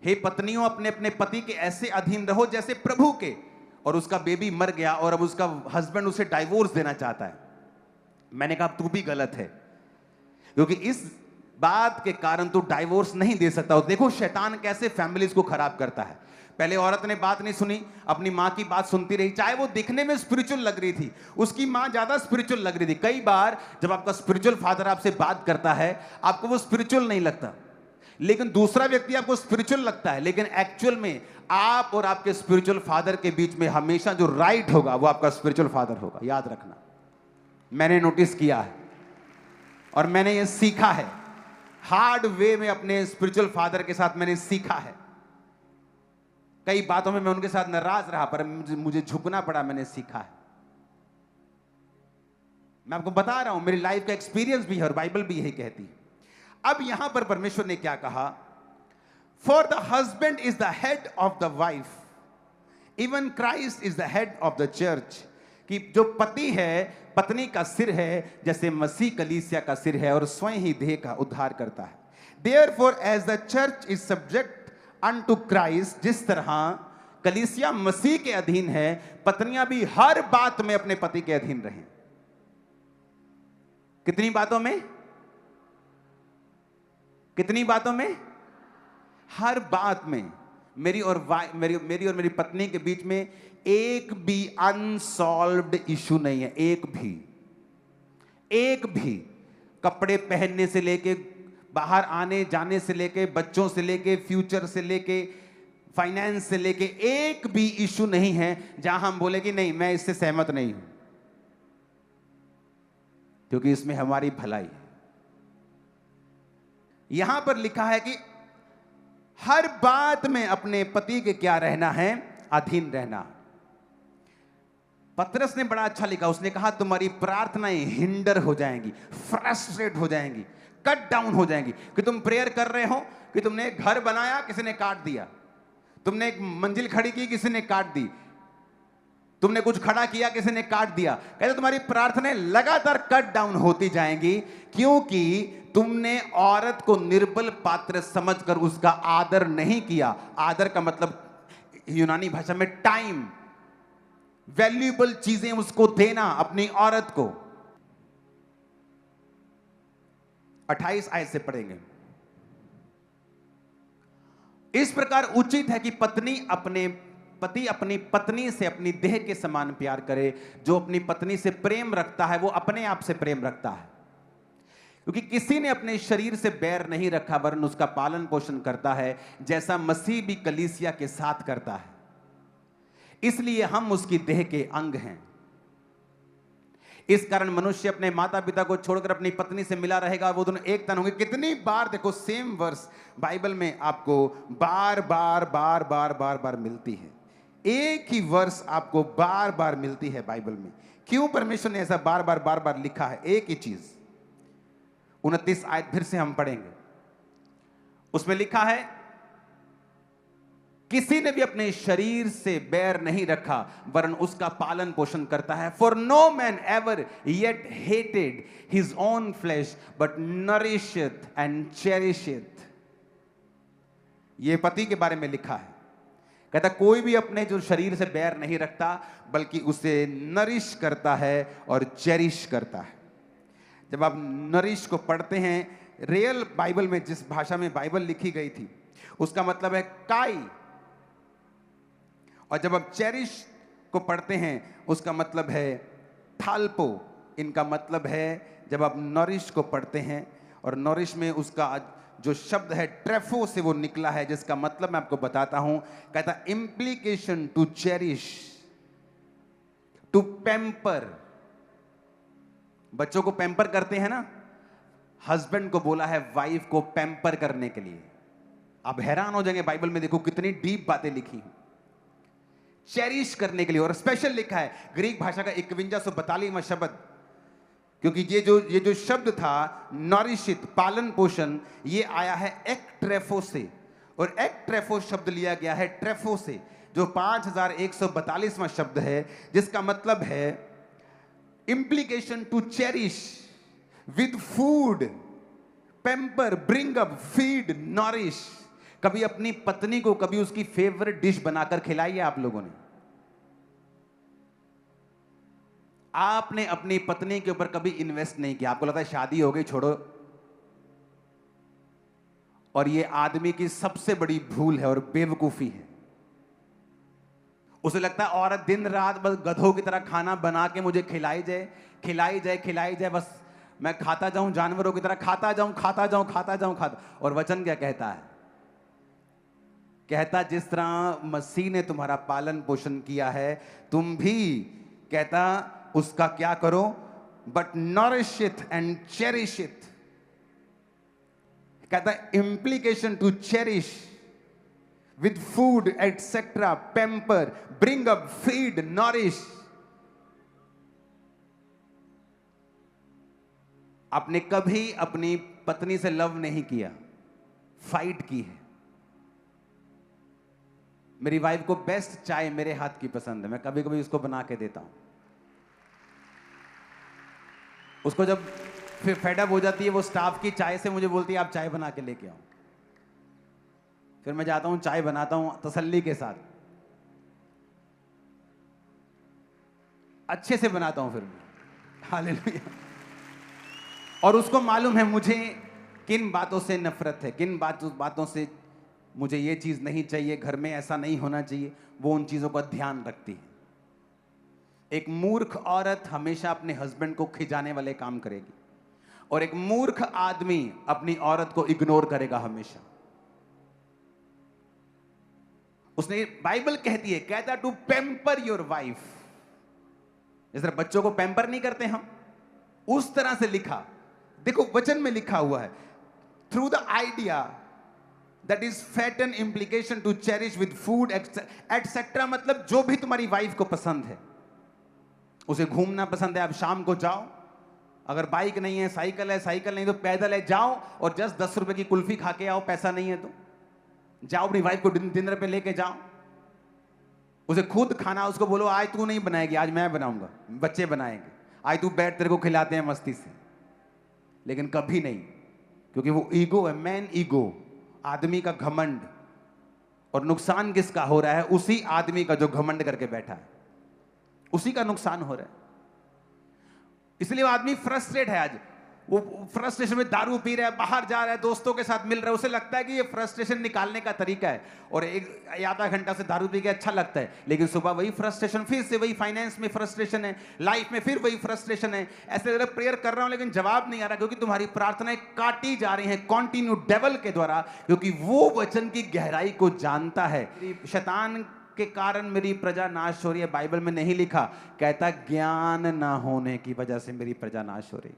हे पत्नियों अपने अपने पति के ऐसे अधीन रहो जैसे प्रभु के। और उसका बेबी मर गया और अब उसका हस्बैंड उसे डाइवोर्स देना चाहता है। मैंने कहा तू भी गलत है, क्योंकि इस बात के कारण तू डाइवोर्स नहीं दे सकता। और देखो शैतान कैसे फैमिलीज को खराब करता है। पहले औरत ने बात नहीं सुनी, अपनी मां की बात सुनती रही, चाहे वो दिखने में स्पिरिचुअल लग रही थी, उसकी मां ज्यादा स्पिरिचुअल लग रही थी। कई बार जब आपका स्पिरिचुअल फादर आपसे बात करता है, आपको वो स्पिरिचुअल नहीं लगता, लेकिन दूसरा व्यक्ति आपको स्पिरिचुअल लगता है। लेकिन एक्चुअल में आप और आपके स्पिरिचुअल फादर के बीच में हमेशा जो राइट होगा वो आपका स्पिरिचुअल फादर होगा। याद रखना, मैंने नोटिस किया है और मैंने ये सीखा है, हार्ड वे में अपने स्पिरिचुअल फादर के साथ मैंने सीखा है। कई बातों में मैं उनके साथ नाराज रहा, पर मुझे झुकना पड़ा, मैंने सीखा है। मैं आपको बता रहा हूं, मेरी लाइफ का एक्सपीरियंस भी है और बाइबल भी यही कहती है। अब यहां पर परमेश्वर ने क्या कहा, for the husband is the head of the wife, even Christ is the head of the church, कि जो पति है पत्नी का सिर है, जैसे मसीह कलीसिया का सिर है और स्वयं ही देह का उद्धार करता है। Therefore as the church is subject unto Christ, जिस तरह कलीसिया मसीह के अधीन है, पत्नियां भी हर बात में अपने पति के अधीन रहें। कितनी बातों में? कितनी बातों में? हर बात में। मेरी और मेरी पत्नी के बीच में एक भी अनसॉल्व्ड इशू नहीं है, एक भी। कपड़े पहनने से लेके, बाहर आने जाने से लेके, बच्चों से लेके, फ्यूचर से लेके, फाइनेंस से लेके, एक भी इशू नहीं है जहां हम बोले कि नहीं मैं इससे सहमत नहीं हूं, क्योंकि इसमें हमारी भलाई है। यहां पर लिखा है कि हर बात में अपने पति के क्या रहना है, अधीन रहना। पतरस ने बड़ा अच्छा लिखा, उसने कहा तुम्हारी प्रार्थनाएं हिंडर हो जाएंगी, फ्रस्ट्रेट हो जाएंगी, कट डाउन हो जाएंगी। कि तुम प्रेयर कर रहे हो कि तुमने एक घर बनाया, किसी ने काट दिया, तुमने एक मंजिल खड़ी की, किसी ने काट दी, तुमने कुछ खड़ा किया, किसी ने काट दिया। कहते तुम्हारी प्रार्थनाएं लगातार कट डाउन होती जाएंगी, क्योंकि तुमने औरत को निर्बल पात्र समझकर उसका आदर नहीं किया। आदर का मतलब यूनानी भाषा में टाइम, वैल्यूएबल चीजें उसको देना अपनी औरत को। 28 आयत से पढ़ेंगे। इस प्रकार उचित है कि पत्नी अपने पति अपनी पत्नी से अपनी देह के समान प्यार करे। जो अपनी पत्नी से प्रेम रखता है वो अपने आप से प्रेम रखता है, क्योंकि किसी ने अपने शरीर से बैर नहीं रखा वरन उसका पालन पोषण करता है, जैसा मसीह भी कलीसिया के साथ करता है। इसलिए हम उसकी देह के अंग हैं। इस कारण मनुष्य अपने माता पिता को छोड़कर अपनी पत्नी से मिला रहेगा, वो दोनों एक तन होंगे। कितनी बार देखो सेम वर्स बाइबल में आपको बार बार बार बार बार बार मिलती है। एक ही वर्स आपको बार बार मिलती है बाइबल में। क्यों परमेश्वर ने ऐसा बार बार बार बार लिखा है? एक ही चीज। 29 आयत फिर से हम पढ़ेंगे, उसमें लिखा है किसी ने भी अपने शरीर से बैर नहीं रखा, वरन उसका पालन पोषण करता है। For no man ever yet hated his own flesh but nourisheth and cherisheth. यह पति के बारे में लिखा है। कहता कोई भी अपने जो शरीर से बैर नहीं रखता, बल्कि उसे नरिश करता है और चेरिश करता है। जब आप नरिश को पढ़ते हैं, रियल बाइबल में जिस भाषा में बाइबल लिखी गई थी, उसका मतलब है काई। और जब आप चेरिश को पढ़ते हैं, उसका मतलब है थाल्पो। इनका मतलब है, जब आप नरिश को पढ़ते हैं, और नरिश में उसका जो शब्द है ट्रेफो से वो निकला है, जिसका मतलब मैं आपको बताता हूं। कहता implication to cherish, to pamper. बच्चों को पैम्पर करते हैं ना, हस्बैंड को बोला है वाइफ को पैम्पर करने के लिए। आप हैरान हो जाएंगे, बाइबल में देखो कितनी डीप बातें लिखी, चेरिश करने के लिए। और स्पेशल लिखा है ग्रीक भाषा का 5142वां शब्द, क्योंकि ये जो शब्द था नॉरिशित, पालन पोषण, ये आया है एक्ट्रेफो से। और एक्ट्रेफो शब्द लिया गया है ट्रेफो से, जो 5142वां शब्द है, जिसका मतलब है implication to cherish with food, pamper, bring up, feed, nourish. कभी अपनी पत्नी को कभी उसकी फेवरेट डिश बनाकर खिलाई है आप लोगों ने? आपने अपनी पत्नी के ऊपर कभी इन्वेस्ट नहीं किया, आपको लगता है शादी हो गई छोड़ो। और ये आदमी की सबसे बड़ी भूल है और बेवकूफी है। उसे लगता है औरत दिन रात बस गधों की तरह खाना बना के मुझे खिलाई जाए, खिलाई जाए, खिलाई जाए, बस मैं खाता जाऊं, जानवरों की तरह खाता जाऊं, खाता जाऊं, खाता जाऊं, खाता। और वचन क्या कहता है? कहता जिस तरह मसीह ने तुम्हारा पालन पोषण किया है, तुम भी, कहता उसका क्या करो, but nourish it and cherish it. कहता implication to cherish with food etcetera, pamper, bring up, feed, nourish. आपने कभी अपनी पत्नी से लव नहीं किया, फाइट की है। मेरी वाइफ को बेस्ट चाय मेरे हाथ की पसंद है, मैं कभी कभी उसको बना के देता हूं। उसको जब फिर फेडअप हो जाती है, वो स्टाफ की चाय से मुझे बोलती है आप चाय बना के लेके आओ। फिर मैं जाता हूं, चाय बनाता हूं तसल्ली के साथ, अच्छे से बनाता हूं फिर। हालेलुया। और उसको मालूम है मुझे किन बातों से नफरत है, किन बातों से मुझे ये चीज नहीं चाहिए, घर में ऐसा नहीं होना चाहिए। वो उन चीजों का ध्यान रखती है। एक मूर्ख औरत हमेशा अपने हस्बैंड को खिजाने वाले काम करेगी, और एक मूर्ख आदमी अपनी औरत को इग्नोर करेगा हमेशा। उसने, बाइबल कहती है, कहता टू पैम्पर योर वाइफ। जिस तरह बच्चों को पैम्पर नहीं करते हम, उस तरह से लिखा। देखो वचन में लिखा हुआ है, through the idea that is fatten implication to cherish with food etcetera. मतलब जो भी तुम्हारी वाइफ को पसंद है, उसे घूमना पसंद है, आप शाम को जाओ, अगर बाइक नहीं है साइकिल है, साइकिल नहीं तो पैदल है, जाओ और जस्ट 10 रुपए की कुल्फी खा के आओ। पैसा नहीं है तो जाओ, अपनी वाइफ को डिनर पे लेके जाओ, उसे खुद खाना, उसको बोलो आज तू नहीं बनाएगी, आज मैं बनाऊंगा, बच्चे बनाएंगे, आज तू बैठ, तेरे को खिलाते हैं मस्ती से। लेकिन कभी नहीं, क्योंकि वो ईगो है, मैन ईगो, आदमी का घमंड। और नुकसान किसका हो रहा है? उसी आदमी का जो घमंड करके बैठा है, उसी का नुकसान हो रहा है। इसलिए वो आदमी फ्रस्ट्रेट है। आज वो फ्रस्ट्रेशन में दारू पी रहा है, बाहर जा रहा है, दोस्तों के साथ मिल रहा है, उसे लगता है कि ये फ्रस्ट्रेशन निकालने का तरीका है, और एक आधा घंटा से दारू पी के अच्छा लगता है। लेकिन सुबह वही फ्रस्ट्रेशन, फिर से वही फाइनेंस में फ्रस्ट्रेशन है, लाइफ में फिर वही फ्रस्ट्रेशन है। ऐसे लग रहा है प्रेयर कर रहा हूं लेकिन जवाब नहीं आ रहा, क्योंकि तुम्हारी प्रार्थनाएं काटी जा रही हैं कॉन्टिन्यू डेवल के द्वारा, क्योंकि वो वचन की गहराई को जानता है। शैतान के कारण मेरी प्रजा नाश हो रही है, बाइबल में नहीं लिखा, कहता ज्ञान ना होने की वजह से मेरी प्रजा नाश हो रही।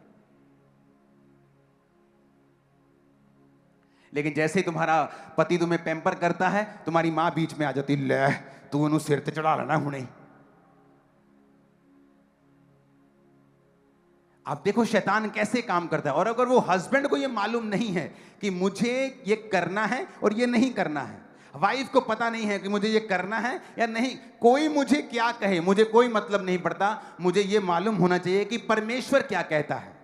लेकिन जैसे ही तुम्हारा पति तुम्हें पैम्पर करता है, तुम्हारी मां बीच में आ जाती, ले तू उन्हें सिर ते चढ़ा लेना हुणे। आप देखो शैतान कैसे काम करता है। और अगर वो हस्बैंड को ये मालूम नहीं है कि मुझे ये करना है और ये नहीं करना है, वाइफ को पता नहीं है कि मुझे ये करना है या नहीं। कोई मुझे क्या कहे, मुझे कोई मतलब नहीं पड़ता, मुझे ये मालूम होना चाहिए कि परमेश्वर क्या कहता है।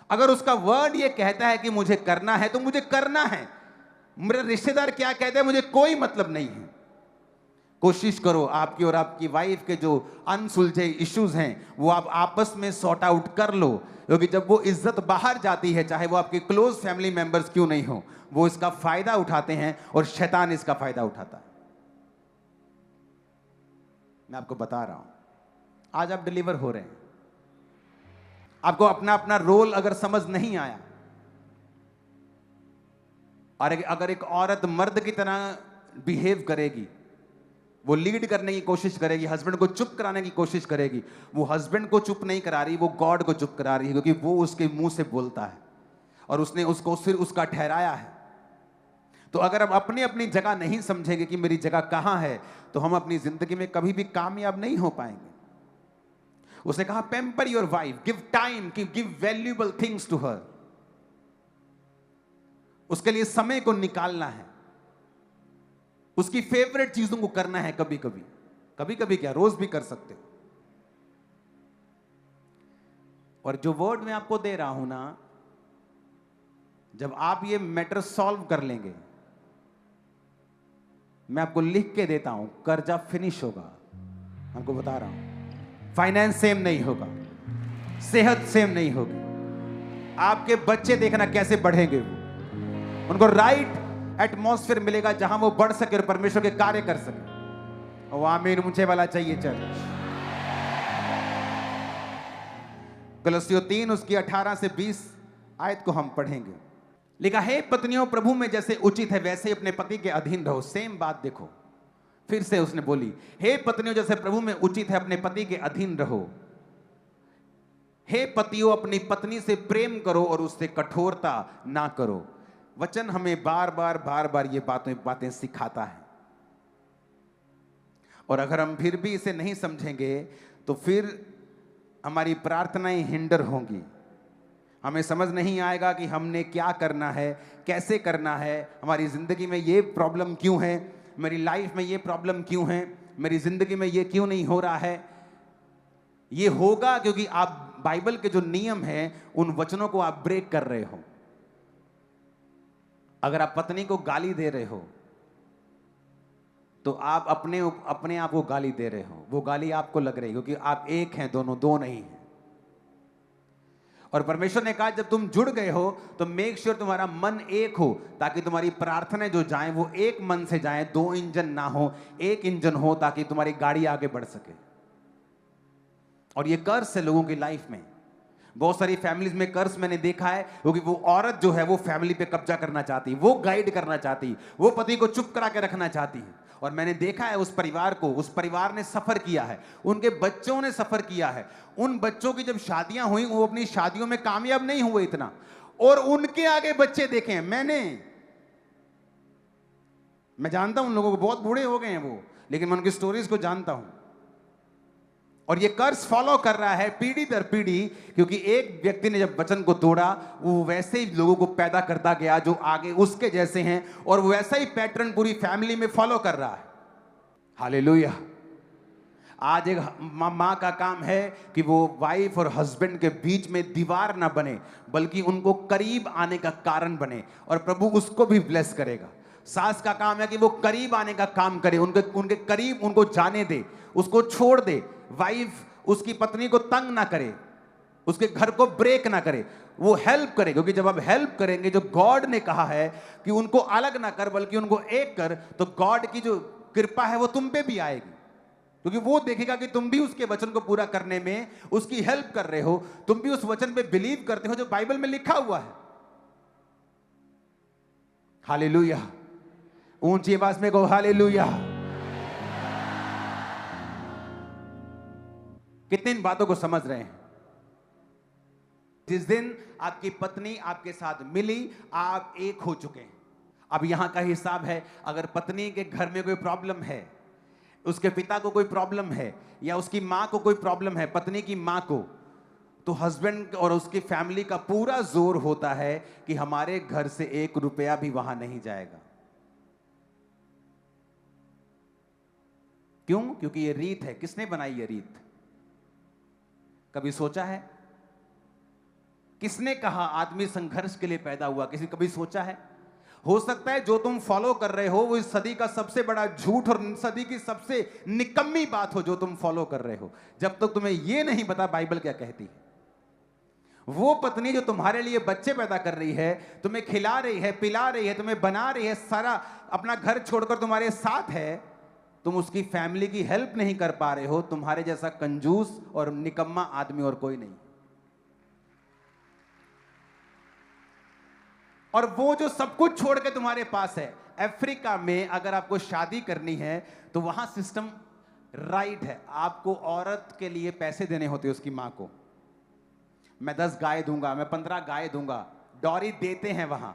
अगर उसका वर्ड ये कहता है कि मुझे करना है तो मुझे करना है। मेरा रिश्तेदार क्या कहता है मुझे कोई मतलब नहीं है। कोशिश करो आपकी और आपकी वाइफ के जो अनसुलझे इश्यूज हैं वो आप आपस में सॉर्ट आउट कर लो, क्योंकि जब वो इज्जत बाहर जाती है, चाहे वो आपके क्लोज फैमिली मेंबर्स क्यों नहीं हो, वो इसका फायदा उठाते हैं और शैतान इसका फायदा उठाता है। मैं आपको बता रहा हूं, आज आप डिलीवर हो रहे हैं। आपको अपना अपना रोल अगर समझ नहीं आया, और अगर एक औरत मर्द की तरह बिहेव करेगी, वो लीड करने की कोशिश करेगी, हस्बैंड को चुप कराने की कोशिश करेगी, वो हस्बैंड को चुप नहीं करा रही, वो गॉड को चुप करा रही है, क्योंकि वो उसके मुंह से बोलता है और उसने उसको सिर उसका ठहराया है। तो अगर हम अपनी अपनी जगह नहीं समझेंगे कि मेरी जगह कहां है, तो हम अपनी जिंदगी में कभी भी कामयाब नहीं हो पाएंगे। उसने कहा pamper your wife, give time, give valuable things to her. उसके लिए समय को निकालना है, उसकी फेवरेट चीजों को करना है। कभी कभी, कभी कभी क्या, रोज भी कर सकते हो। और जो वर्ड मैं आपको दे रहा हूं ना, जब आप ये मैटर सॉल्व कर लेंगे, मैं आपको लिख के देता हूं, कर्जा फिनिश होगा। आपको बता रहा हूं, फाइनेंस सेम नहीं होगा, सेहत सेम नहीं होगी, आपके बच्चे देखना कैसे बढ़ेंगे, वो उनको राइट एटमॉस्फेयर मिलेगा जहां वो बढ़ सके और परमेश्वर के कार्य कर सके। और आमीन ऊंचे वाला चाहिए चर्च। गलतियों 3 उसकी 18 से 20 आयत को हम पढ़ेंगे। लिखा है, पत्नियों प्रभु में जैसे उचित है वैसे अपने पति के अधीन रहो। सेम बात देखो, फिर से उसने बोली, हे पत्नियों जैसे प्रभु में उचित है अपने पति के अधीन रहो। हे पतियों अपनी पत्नी से प्रेम करो और उससे कठोरता ना करो। वचन हमें बार बार ये बातें सिखाता है, और अगर हम फिर भी इसे नहीं समझेंगे तो फिर हमारी प्रार्थनाएं हिंडर होंगी। हमें समझ नहीं आएगा कि हमने क्या करना है, कैसे करना है, हमारी जिंदगी में ये प्रॉब्लम क्यों है, मेरी लाइफ में ये प्रॉब्लम क्यों है, मेरी जिंदगी में ये क्यों नहीं हो रहा है। ये होगा क्योंकि आप बाइबल के जो नियम हैं उन वचनों को आप ब्रेक कर रहे हो। अगर आप पत्नी को गाली दे रहे हो तो आप अपने आप को गाली दे रहे हो। वो गाली आपको लग रही है क्योंकि आप एक हैं, दोनों दो नहीं हैं। और परमेश्वर ने कहा जब तुम जुड़ गए हो तो मेक श्योर तुम्हारा मन एक हो, ताकि तुम्हारी प्रार्थनाएं जो जाएं वो एक मन से जाएं, 2 इंजन ना हो, एक इंजन हो, ताकि तुम्हारी गाड़ी आगे बढ़ सके। और ये कर्स है लोगों की लाइफ में। बहुत सारी फैमिलीज में कर्स मैंने देखा है, क्योंकि वो औरत जो है वो फैमिली पे कब्जा करना चाहती, वो गाइड करना चाहती, वो पति को चुप करा के रखना चाहती है। और मैंने देखा है उस परिवार को, उस परिवार ने सफर किया है, उनके बच्चों ने सफर किया है। उन बच्चों की जब शादियां हुई वो अपनी शादियों में कामयाब नहीं हुए इतना, और उनके आगे बच्चे देखे हैं मैं जानता हूं उन लोगों को, बहुत बूढ़े हो गए हैं वो, लेकिन मैं उनकी स्टोरीज को जानता हूं। और ये कर्स फॉलो कर रहा है पीढ़ी दर पीढ़ी, क्योंकि एक व्यक्ति ने जब वचन को तोड़ा वो वैसे ही लोगों को पैदा करता गया जो आगे उसके जैसे हैं, और वो वैसा ही पैटर्न पूरी फैमिली में फॉलो कर रहा है। हालेलुया। आज एक माँ का काम है कि वो वाइफ और हस्बैंड के बीच में दीवार ना बने, बल्कि उनको करीब आने का कारण बने, और प्रभु उसको भी ब्लेस करेगा। सास का काम है कि वो करीब आने का काम करे, उनके करीब उनको जाने दे, उसको छोड़ दे। वाइफ उसकी पत्नी को तंग ना करे, उसके घर को ब्रेक ना करे, वो हेल्प करे, क्योंकि जब आप हेल्प करेंगे, जो गॉड ने कहा है कि उनको अलग ना कर बल्कि उनको एक कर, तो गॉड की जो कृपा है वो तुम पे भी आएगी, क्योंकि वो देखेगा कि तुम भी उसके वचन को पूरा करने में उसकी हेल्प कर रहे हो, तुम भी उस वचन पे बिलीव करते हो जो बाइबल में लिखा हुआ है। हालेलुया। ऊंची आवाज में कहो हालेलुया। कितनी इन बातों को समझ रहे हैं? जिस दिन आपकी पत्नी आपके साथ मिली, आप एक हो चुके हैं। अब यहां का हिसाब है, अगर पत्नी के घर में कोई प्रॉब्लम है, उसके पिता को कोई प्रॉब्लम है, या उसकी मां को कोई प्रॉब्लम है, पत्नी की मां को, तो हस्बैंड और उसकी फैमिली का पूरा जोर होता है कि हमारे घर से 1 रुपया भी वहां नहीं जाएगा। क्यों? क्योंकि ये रीत है। किसने बनाई ये रीत? कभी सोचा है? किसने कहा आदमी संघर्ष के लिए पैदा हुआ? किसी कभी सोचा है? हो सकता है जो तुम फॉलो कर रहे हो वो इस सदी का सबसे बड़ा झूठ और सदी की सबसे निकम्मी बात हो जो तुम फॉलो कर रहे हो। जब तक तुम्हें यह नहीं पता बाइबल क्या कहती है। वो पत्नी जो तुम्हारे लिए बच्चे पैदा कर रही है, तुम्हें खिला रही है, पिला रही है, तुम्हें बना रही है, सारा अपना घर छोड़कर तुम्हारे साथ है, तुम उसकी फैमिली की हेल्प नहीं कर पा रहे हो। तुम्हारे जैसा कंजूस और निकम्मा आदमी और कोई नहीं। और वो जो सब कुछ छोड़ के तुम्हारे पास है। अफ्रीका में अगर आपको शादी करनी है तो वहां सिस्टम राइट है, आपको औरत के लिए पैसे देने होते हैं उसकी मां को। मैं 10 गाय दूंगा, मैं 15 गाय दूंगा, डॉरी देते हैं वहां।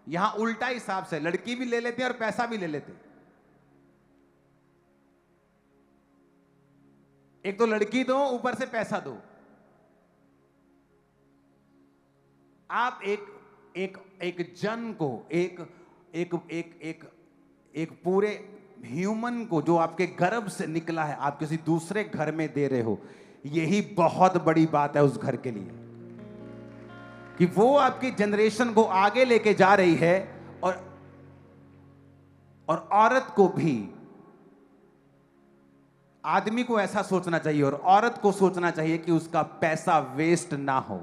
यहां उल्टा हिसाब से लड़की भी ले लेते हैं और पैसा भी ले लेते हैं। एक तो लड़की दो, ऊपर से पैसा दो। आप एक जन को, एक पूरे ह्यूमन को जो आपके गर्भ से निकला है, आप किसी दूसरे घर में दे रहे हो। यही बहुत बड़ी बात है उस घर के लिए कि वो आपकी जनरेशन को आगे लेके जा रही है। और औरत को भी, आदमी को ऐसा सोचना चाहिए और औरत को सोचना चाहिए कि उसका पैसा वेस्ट ना हो।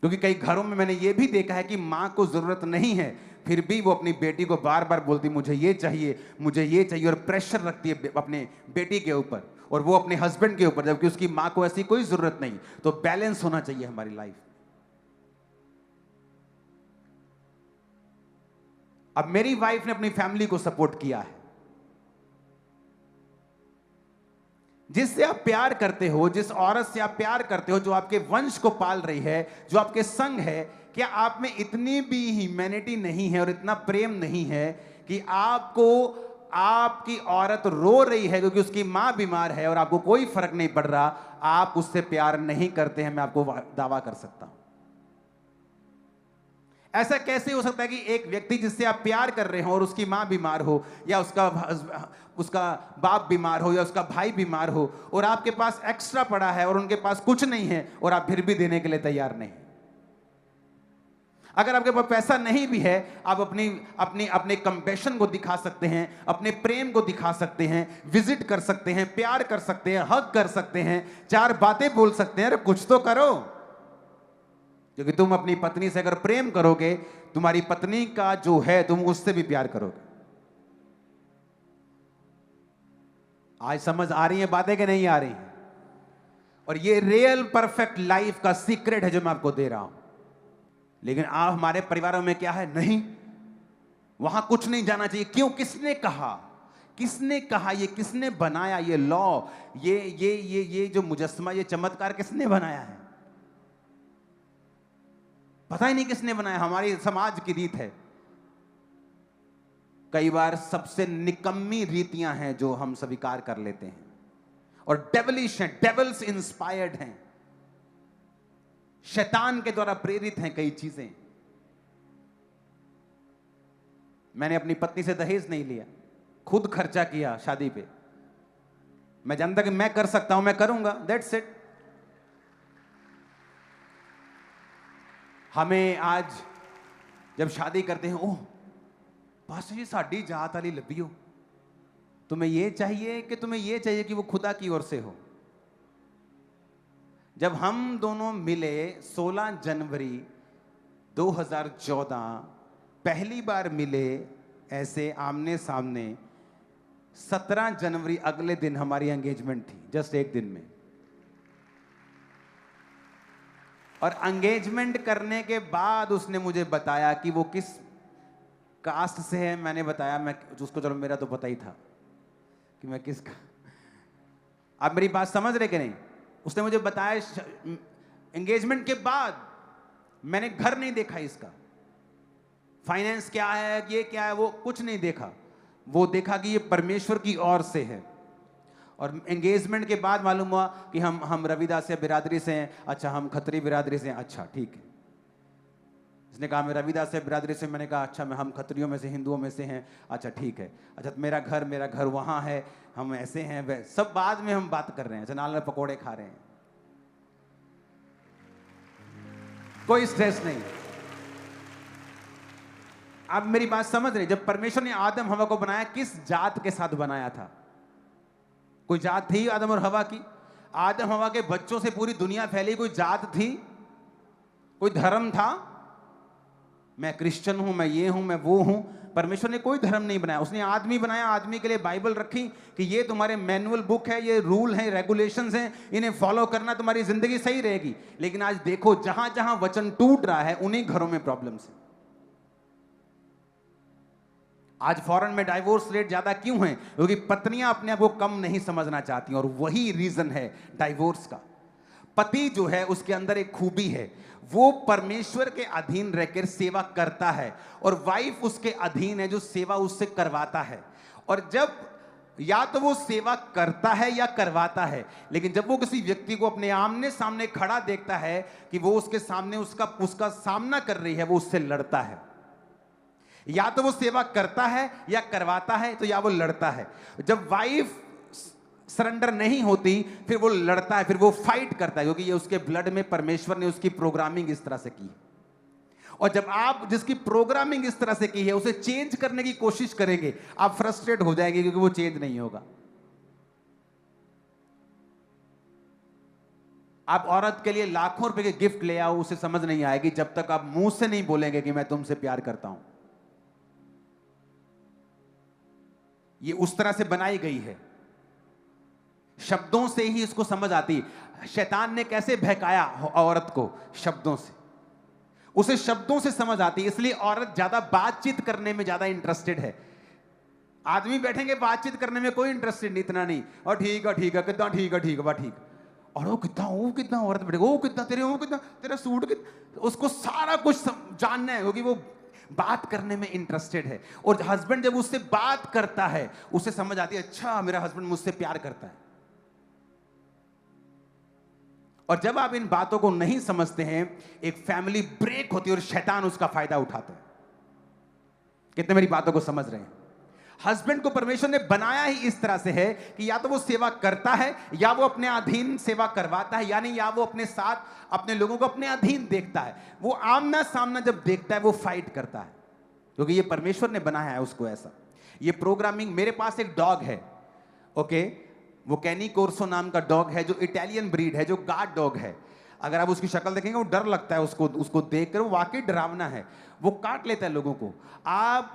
क्योंकि कई घरों में मैंने यह भी देखा है कि मां को जरूरत नहीं है, फिर भी वो अपनी बेटी को बार बार बोलती मुझे ये चाहिए, मुझे ये चाहिए, और प्रेशर रखती है अपने बेटी के ऊपर और वो अपने हस्बैंड के ऊपर, जबकि उसकी मां को ऐसी कोई जरूरत नहीं। तो बैलेंस होना चाहिए हमारी लाइफ। अब मेरी वाइफ ने अपनी फैमिली को सपोर्ट किया है। जिससे आप प्यार करते हो, जिस औरत से आप प्यार करते हो, जो आपके वंश को पाल रही है, जो आपके संग है, क्या आप में इतनी भी ह्यूमैनिटी नहीं है और इतना प्रेम नहीं है कि आपको आपकी औरत रो रही है क्योंकि उसकी मां बीमार है और आपको कोई फर्क नहीं पड़ रहा, आप उससे प्यार नहीं करते हैं? मैं आपको दावा कर सकता हूं। ऐसा कैसे हो सकता है कि एक व्यक्ति जिससे आप प्यार कर रहे हो और उसकी मां बीमार हो, या उसका बाप बीमार हो, या उसका भाई बीमार हो, और आपके पास एक्स्ट्रा पड़ा है और उनके पास कुछ नहीं है, और आप फिर भी देने के लिए तैयार नहीं? अगर आपके पास पैसा नहीं भी है, आप अपने कंपैशन को दिखा सकते हैं, अपने प्रेम को दिखा सकते हैं, विजिट कर सकते हैं, प्यार कर सकते हैं, हग कर सकते हैं, 4 बातें बोल सकते हैं। अरे कुछ तो करो। क्योंकि तुम अपनी पत्नी से अगर प्रेम करोगे, तुम्हारी पत्नी का जो है तुम उससे भी प्यार करोगे। आज समझ आ रही है बातें कि नहीं आ रही है? और ये रियल परफेक्ट लाइफ का सीक्रेट है जो मैं आपको दे रहा हूं। लेकिन आप, हमारे परिवारों में क्या है, नहीं, वहां कुछ नहीं जाना चाहिए। क्यों? किसने कहा? किसने कहा? ये किसने बनाया? ये लॉ, ये जो मुजस्समा, ये चमत्कार किसने बनाया है? पता ही नहीं किसने बनाया। हमारी समाज की रीत है। कई बार सबसे निकम्मी रीतियां हैं जो हम स्वीकार कर लेते हैं, और डेविलिश हैं, डेविल्स इंस्पायर्ड हैं, शैतान के द्वारा प्रेरित हैं कई चीजें। मैंने अपनी पत्नी से दहेज नहीं लिया, खुद खर्चा किया शादी पे। मैं जानता कि मैं कर सकता हूं, मैं करूंगा, दैट्स इट। हमें आज जब शादी करते हैं, ओह पास्टर जी साड़ी जात वाली लभी हो, तुम्हें ये चाहिए कि तुम्हें ये चाहिए कि वो खुदा की ओर से हो। जब हम दोनों मिले 16 जनवरी 2014, पहली बार मिले ऐसे आमने सामने, 17 जनवरी अगले दिन हमारी एंगेजमेंट थी, जस्ट एक दिन में। और एंगेजमेंट करने के बाद उसने मुझे बताया कि वो किस कास्ट से है। मैंने बताया, मैं उसको, चलो मेरा तो पता ही था कि मैं किसका। आप मेरी बात समझ रहे कि नहीं? उसने मुझे बताया एंगेजमेंट के बाद। मैंने घर नहीं देखा इसका, फाइनेंस क्या है, ये क्या है, वो कुछ नहीं देखा। वो देखा कि ये परमेश्वर की ओर से है। और एंगेजमेंट के बाद मालूम हुआ कि हम रविदास बिरादरी से हैं। अच्छा, हम खत्री बिरादरी से हैं। अच्छा ठीक है। उसने कहा मैं रविदास से बिरादरी से। मैंने कहा अच्छा, हम खत्रियों में से, हिंदुओं में से हैं। अच्छा ठीक है। अच्छा मेरा घर वहाँ है, हम ऐसे हैं, सब बाद में हम बात कर रहे हैं। अच्छा नाल में पकौड़े खा रहे हैं, कोई स्ट्रेस नहीं। आप मेरी बात समझ रहे? जब परमेश्वर ने आदम हवा को बनाया, किस जात के साथ बनाया था? कोई जात थी आदम और हवा की? आदम हवा के बच्चों से पूरी दुनिया फैली, कोई जात थी? कोई धर्म था? मैं क्रिश्चियन हूं, मैं ये हूं, मैं वो हूं। परमेश्वर ने कोई धर्म नहीं बनाया, उसने आदमी बनाया। आदमी के लिए बाइबल रखी कि ये तुम्हारे मैनुअल बुक है, ये रूल है, रेगुलेशंस हैं, इन्हें फॉलो करना, तुम्हारी जिंदगी सही रहेगी। लेकिन आज देखो, जहां जहां वचन टूट रहा है उन्हीं घरों में प्रॉब्लम्स है। आज फॉरेन में डाइवोर्स रेट ज्यादा क्यों है? क्योंकि पत्नियां अपने आप को कम नहीं समझना चाहती, और वही रीजन है डाइवोर्स का। पति जो है उसके अंदर एक खूबी है, वो परमेश्वर के अधीन रहकर सेवा करता है, और वाइफ उसके अधीन है जो सेवा उससे करवाता है। और जब या तो वो सेवा करता है या करवाता है, लेकिन जब वो किसी व्यक्ति को अपने आमने सामने खड़ा देखता है कि वो उसके सामने उसका सामना कर रही है, वो उससे लड़ता है। या तो वो सेवा करता है या करवाता है, तो या वो लड़ता है। जब वाइफ सरेंडर नहीं होती, फिर वो लड़ता है, फिर वो फाइट करता है, क्योंकि ये उसके ब्लड में परमेश्वर ने उसकी प्रोग्रामिंग इस तरह से की। और जब आप जिसकी प्रोग्रामिंग इस तरह से की है उसे चेंज करने की कोशिश करेंगे, आप फ्रस्ट्रेट हो जाएंगे, क्योंकि वो चेंज नहीं होगा। आप औरत के लिए लाखों रुपए के गिफ्ट ले आओ, उसे समझ नहीं आएगी जब तक आप मुंह से नहीं बोलेंगे कि मैं तुमसे प्यार करता हूं। ये उस तरह से बनाई गई है, शब्दों से ही इसको समझ आती। शैतान ने कैसे बहकाया औरत को? शब्दों से, उसे शब्दों से समझ आती, इसलिए औरत ज्यादा बातचीत करने में ज्यादा इंटरेस्टेड है। आदमी बैठेंगे बातचीत करने में कोई इंटरेस्टेड नहीं, इतना नहीं। और ठीक है कितना ठीक है ठीक। और वो कितना औरत बैठे, वो कितना तेरा सूट कितना, उसको सारा कुछ जानना है, क्योंकि वो बात करने में इंटरेस्टेड है। और हस्बैंड जब उससे बात करता है उसे समझ आती है, अच्छा मेरा हस्बैंड मुझसे प्यार करता है। और जब आप इन बातों को नहीं समझते हैं, एक फैमिली ब्रेक होती है और शैतान उसका फायदा उठाता है। कितने मेरी बातों को समझ रहे हैं? हस्बैंड को परमेश्वर ने बनाया ही इस तरह से है कि या तो वो सेवा करता है या वो अपने अधीन सेवा करवाता है, यानी या वो अपने साथ अपने लोगों को अपने अधीन देखता है। वो आमना सामना जब देखता है वो फाइट करता है, क्योंकि ये परमेश्वर ने बनाया है उसको ऐसा। ये प्रोग्रामिंग। मेरे पास एक डॉग है, ओके, वो कैनी कोर्सो नाम का डॉग है, जो इटालियन ब्रीड है, जो गार्ड डॉग है। अगर आप उसकी शक्ल देखेंगे वो डर लगता है उसको देखकर, वो वाकई डरावना है, वो काट लेता है लोगों को।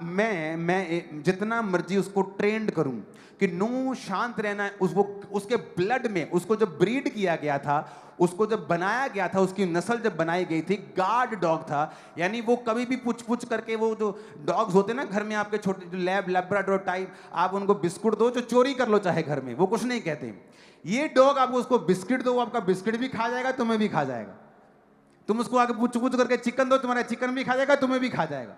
मैं जितना मर्जी उसको ट्रेंड करूं कि नो शांत रहना है, उसके ब्लड में, उसको जब ब्रीड किया गया था, उसको जब बनाया गया था, उसकी नस्ल जब बनाई गई थी, गार्ड डॉग था। यानी वो कभी भी पुछ करके, वो जो डॉग्स होते हैं ना घर में आपके छोटे, जो लैब्राडोर टाइप, आप उनको बिस्कुट दो, जो चोरी कर लो चाहे घर में, वो कुछ नहीं कहते। ये डॉग आपको उसको बिस्किट दो, आपका बिस्किट भी खा जाएगा, तुम्हें भी खा जाएगा। तुम उसको आगे पूछ करके चिकन दो, तुम्हारा चिकन भी खा जाएगा, तुम्हें भी खा जाएगा।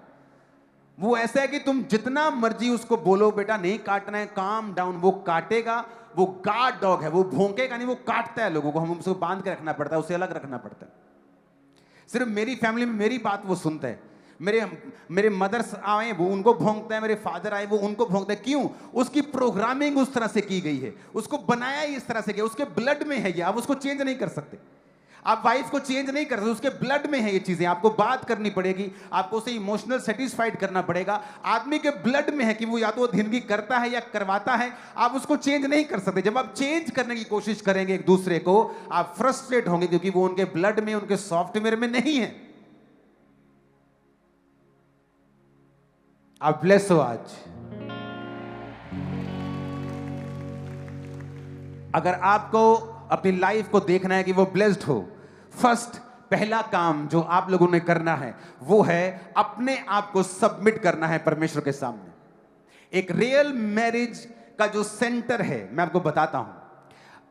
वो ऐसा है कि तुम जितना मर्जी उसको बोलो बेटा नहीं काटना है, काम डाउन, वो काटेगा। वो गार्ड डॉग है, वो भौंकेगा नहीं, वो काटता है लोगों को। हम उसको बांध के रखना पड़ता है, उसे अलग रखना पड़ता है। सिर्फ मेरी फैमिली में मेरी बात वो सुनता है। मेरे मदर्स आए वो उनको भौंकता है, मेरे फादर आए वो उनको भौंकता है। क्यों? उसकी प्रोग्रामिंग उस तरह से की गई है, उसको बनाया ही इस तरह से किया, उसके ब्लड में है ये। आप उसको चेंज नहीं कर सकते, आप वाइफ को चेंज नहीं कर सकते, उसके ब्लड में है ये चीजें। आपको बात करनी पड़ेगी, आपको उसे इमोशनल सेटिस्फाइड करना पड़ेगा। आदमी के ब्लड में है कि वो या तो अधीनगी करता है या करवाता है, आप उसको चेंज नहीं कर सकते। जब आप चेंज करने की कोशिश करेंगे एक दूसरे को, आप फ्रस्ट्रेट होंगे, क्योंकि वो उनके ब्लड में, उनके सॉफ्टवेयर में नहीं है। आप ब्लेस हो आज। अगर आपको अपनी लाइफ को देखना है कि वो ब्लेस्ड हो, फर्स्ट पहला काम जो आप लोगों ने करना है वो है अपने आप को सबमिट करना है परमेश्वर के सामने। एक रियल मैरिज का जो सेंटर है, मैं आपको बताता हूं।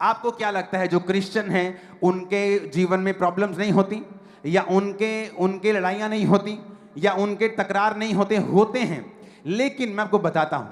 आपको क्या लगता है जो क्रिश्चियन हैं उनके जीवन में प्रॉब्लम्स नहीं होती, या उनके लड़ाइयां नहीं होती, या उनके तकरार नहीं होते हैं? लेकिन मैं आपको बताता हूं,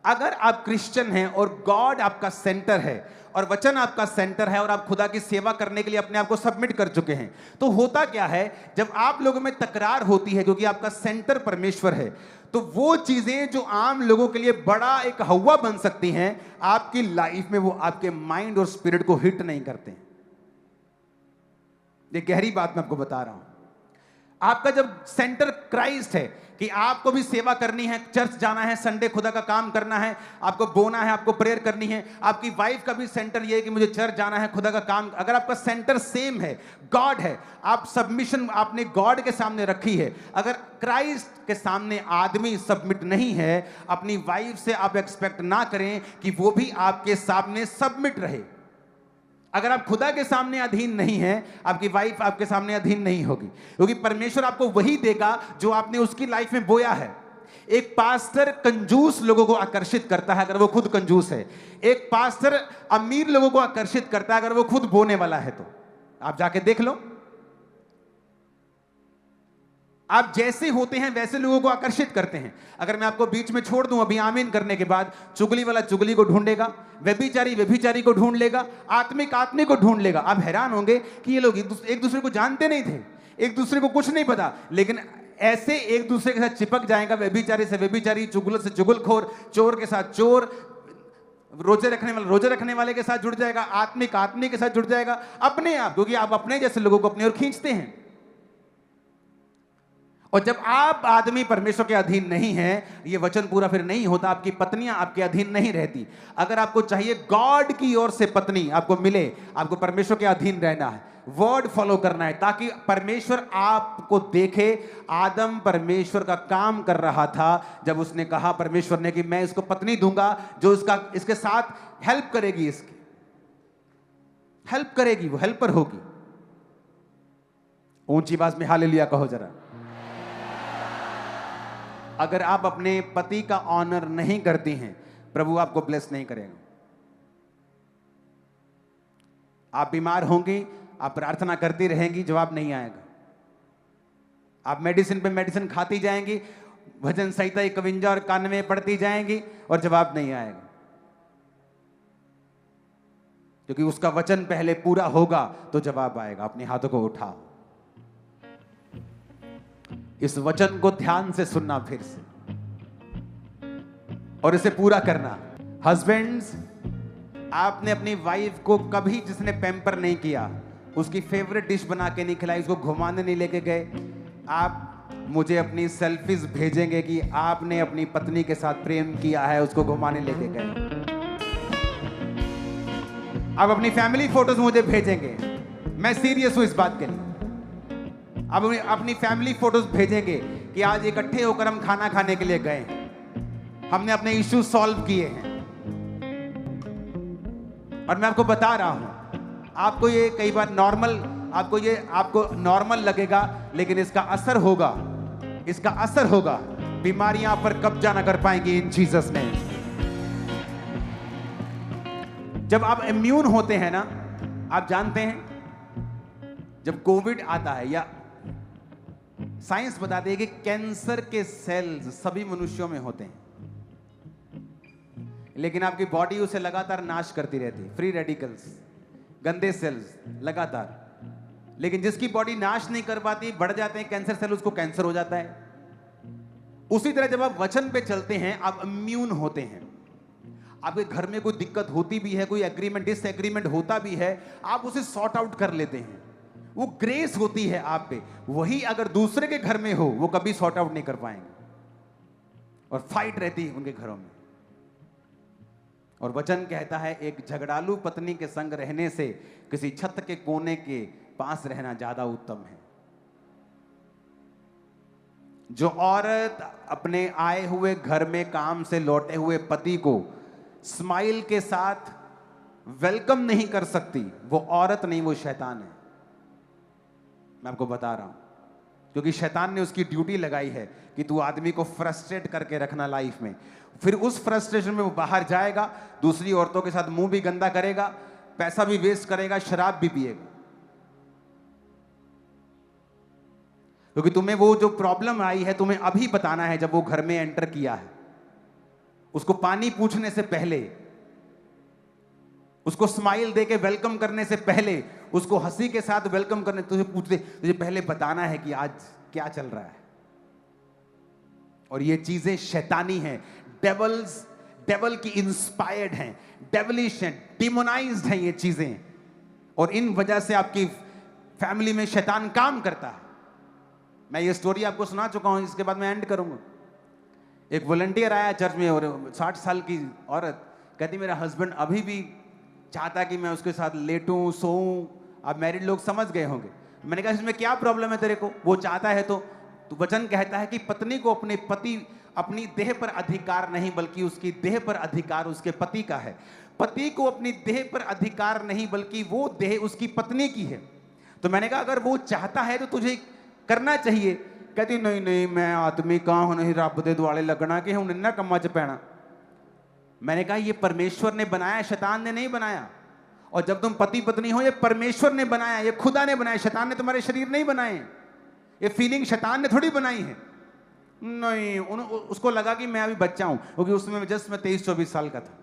अगर आप क्रिश्चियन हैं और गॉड आपका सेंटर है और वचन आपका सेंटर है और आप खुदा की सेवा करने के लिए अपने आप को सबमिट कर चुके हैं, तो होता क्या है, जब आप लोगों में तकरार होती है क्योंकि आपका सेंटर परमेश्वर है, तो वो चीजें जो आम लोगों के लिए बड़ा एक हवा बन सकती हैं, आपकी लाइफ में वो आपके माइंड और स्पिरिट को हिट नहीं करते। ये गहरी बात मैं आपको बता रहा हूं। आपका जब सेंटर क्राइस्ट है कि आपको भी सेवा करनी है, चर्च जाना है, संडे खुदा का काम करना है, आपको बोना है, आपको प्रेयर करनी है, आपकी वाइफ का भी सेंटर ये है कि मुझे चर्च जाना है, खुदा का काम, अगर आपका सेंटर सेम है, गॉड है, आप सबमिशन आपने गॉड के सामने रखी है। अगर क्राइस्ट के सामने आदमी सबमिट नहीं है, अपनी वाइफ से आप एक्सपेक्ट ना करें कि वो भी आपके सामने सबमिट रहे। अगर आप खुदा के सामने अधीन नहीं हैं, आपकी वाइफ आपके सामने अधीन नहीं होगी, क्योंकि परमेश्वर आपको वही देगा जो आपने उसकी लाइफ में बोया है। एक पास्टर कंजूस लोगों को आकर्षित करता है अगर वो खुद कंजूस है। एक पास्टर अमीर लोगों को आकर्षित करता है अगर वो खुद बोने वाला है। तो आप जाके देख लो, आप जैसे होते हैं वैसे लोगों को आकर्षित करते हैं। अगर मैं आपको बीच में छोड़ दूं अभी आमीन करने के बाद, चुगली वाला चुगली को ढूंढ लेगा, व्यभिचारी व्यभिचारी को ढूंढ लेगा, आत्मिक आत्मिक को ढूंढ लेगा। आप हैरान होंगे कि ये लोग एक दूसरे को जानते नहीं थे, एक दूसरे को कुछ नहीं पता, लेकिन ऐसे एक दूसरे के साथ चिपक जाएगा। व्यभिचारी से व्यभिचारी, चुगल से चुगलखोर, चोर के साथ चोर, रोजे रखने वाले के साथ जुड़ जाएगा, आत्मिक आत्मिक के साथ जुड़ जाएगा, अपने आप, क्योंकि आप अपने जैसे लोगों को अपनी ओर खींचते हैं। और जब आप आदमी परमेश्वर के अधीन नहीं हैं, ये वचन पूरा फिर नहीं होता। आपकी पत्नियां आपके अधीन नहीं रहती। अगर आपको चाहिए गॉड की ओर से पत्नी आपको मिले, आपको परमेश्वर के अधीन रहना है, वर्ड फॉलो करना है, ताकि परमेश्वर आपको देखे। आदम परमेश्वर का काम कर रहा था जब उसने कहा परमेश्वर ने कि मैं इसको पत्नी दूंगा जो इसके साथ हेल्प करेगी, इसकी हेल्प करेगी, वो हेल्पर होगी। ऊंची आवाज में हालेलुया कहो जरा। अगर आप अपने पति का ऑनर नहीं करती हैं, प्रभु आपको ब्लेस नहीं करेगा। आप बीमार होंगी, आप प्रार्थना करती रहेंगी, जवाब नहीं आएगा। आप मेडिसिन पे मेडिसिन खाती जाएंगी, भजन संहिता 51 और 91 पढ़ती जाएंगी और जवाब नहीं आएगा, क्योंकि उसका वचन पहले पूरा होगा तो जवाब आएगा। अपने हाथों को उठाओ, इस वचन को ध्यान से सुनना फिर से और इसे पूरा करना। हस्बैंड्स, आपने अपनी वाइफ को कभी जिसने पैम्पर नहीं किया, उसकी फेवरेट डिश बना के नहीं खिलाई, उसको घुमाने नहीं लेके गए, आप मुझे अपनी सेल्फीज भेजेंगे कि आपने अपनी पत्नी के साथ प्रेम किया है, उसको घुमाने लेके गए। आप अपनी फैमिली फोटोज मुझे भेजेंगे, मैं सीरियस हूं इस बात के लिए। अब अपनी फैमिली फोटोज भेजेंगे कि आज इकट्ठे होकर हम खाना खाने के लिए गए हैं, हमने अपने इश्यूज सॉल्व किए हैं। और मैं आपको बता रहा हूं, आपको ये कई बार आपको नॉर्मल लगेगा, लेकिन इसका असर होगा। बीमारियां पर कब्जा ना कर पाएंगी इन जीसस नेम। जब आप इम्यून होते हैं ना, आप जानते हैं जब कोविड आता है, या साइंस बताती है कि कैंसर के सेल्स सभी मनुष्यों में होते हैं, लेकिन आपकी बॉडी उसे लगातार नाश करती रहती है, फ्री रेडिकल्स, गंदे सेल्स लगातार। लेकिन जिसकी बॉडी नाश नहीं कर पाती, बढ़ जाते हैं कैंसर सेल, उसको कैंसर हो जाता है। उसी तरह जब आप वचन पे चलते हैं, आप इम्यून होते हैं। आपके घर में कोई दिक्कत होती भी है, कोई एग्रीमेंट डिसएग्रीमेंट होता भी है, आप उसे सॉर्ट आउट कर लेते हैं। वो ग्रेस होती है आप पे। वही अगर दूसरे के घर में हो, वो कभी सॉर्ट आउट नहीं कर पाएंगे और फाइट रहती है उनके घरों में। और वचन कहता है, एक झगड़ालू पत्नी के संग रहने से किसी छत के कोने के पास रहना ज्यादा उत्तम है। जो औरत अपने आए हुए घर में काम से लौटे हुए पति को स्माइल के साथ वेलकम नहीं कर सकती, वो औरत नहीं, वो शैतान है। मैं आपको बता रहा हूं, क्योंकि शैतान ने उसकी ड्यूटी लगाई है कि तू आदमी को फ्रस्ट्रेट करके रखना लाइफ में। फिर उस फ्रस्ट्रेशन में वो बाहर जाएगा, दूसरी औरतों के साथ मुंह भी गंदा करेगा, पैसा भी वेस्ट करेगा, शराब भी पिएगा। क्योंकि तुम्हें वो जो प्रॉब्लम आई है, तुम्हें अभी बताना है जब वो घर में एंटर किया है। उसको पानी पूछने से पहले, उसको स्माइल देके वेलकम करने से पहले, उसको हंसी के साथ वेलकम करने, तुझे पूछते तुझे पहले बताना है कि आज क्या चल रहा है। और ये चीजें शैतानी हैं, डेवल की इंस्पायर्ड हैं, डेवलिश हैं, डिमोनाइज्ड हैं ये चीजें, और इन वजह से आपकी फैमिली में शैतान काम करता है। मैं ये स्टोरी आपको सुना चुका हूं, इसके बाद मैं एंड करूंगा। एक वॉलंटियर आया चर्च में और 60 साल की औरत कहती मेरा हस्बैंड अभी भी चाहता कि मैं उसके साथ लेटूं, सोऊं। आप मैरिड लोग समझ गए होंगे। मैंने कहा इसमें क्या प्रॉब्लम है तेरे को? वो चाहता है तो वचन कहता है कि पत्नी को अपने पति, अपनी देह पर अधिकार नहीं बल्कि उसकी देह पर अधिकार उसके पति का है। पति को अपनी देह पर अधिकार नहीं बल्कि वो देह उसकी पत्नी की है। तो मैंने कहा अगर वो चाहता है तो तुझे करना चाहिए। कहती नहीं नहीं, मैं आदमी कहाँ हूं, नहीं रब दे दुआले लगना कि हूं इन्ना कम्मा च पैना। मैंने कहा ये परमेश्वर ने बनाया, शैतान ने नहीं बनाया। और जब तुम पति पत्नी हो, ये परमेश्वर ने बनाया, ये खुदा ने बनाया, शैतान ने तुम्हारे शरीर नहीं बनाए। ये फीलिंग शैतान ने थोड़ी बनाई है। नहीं, उसको लगा कि मैं अभी बच्चा हूं, क्योंकि उसमें जस्ट मैं 23-24 साल का था,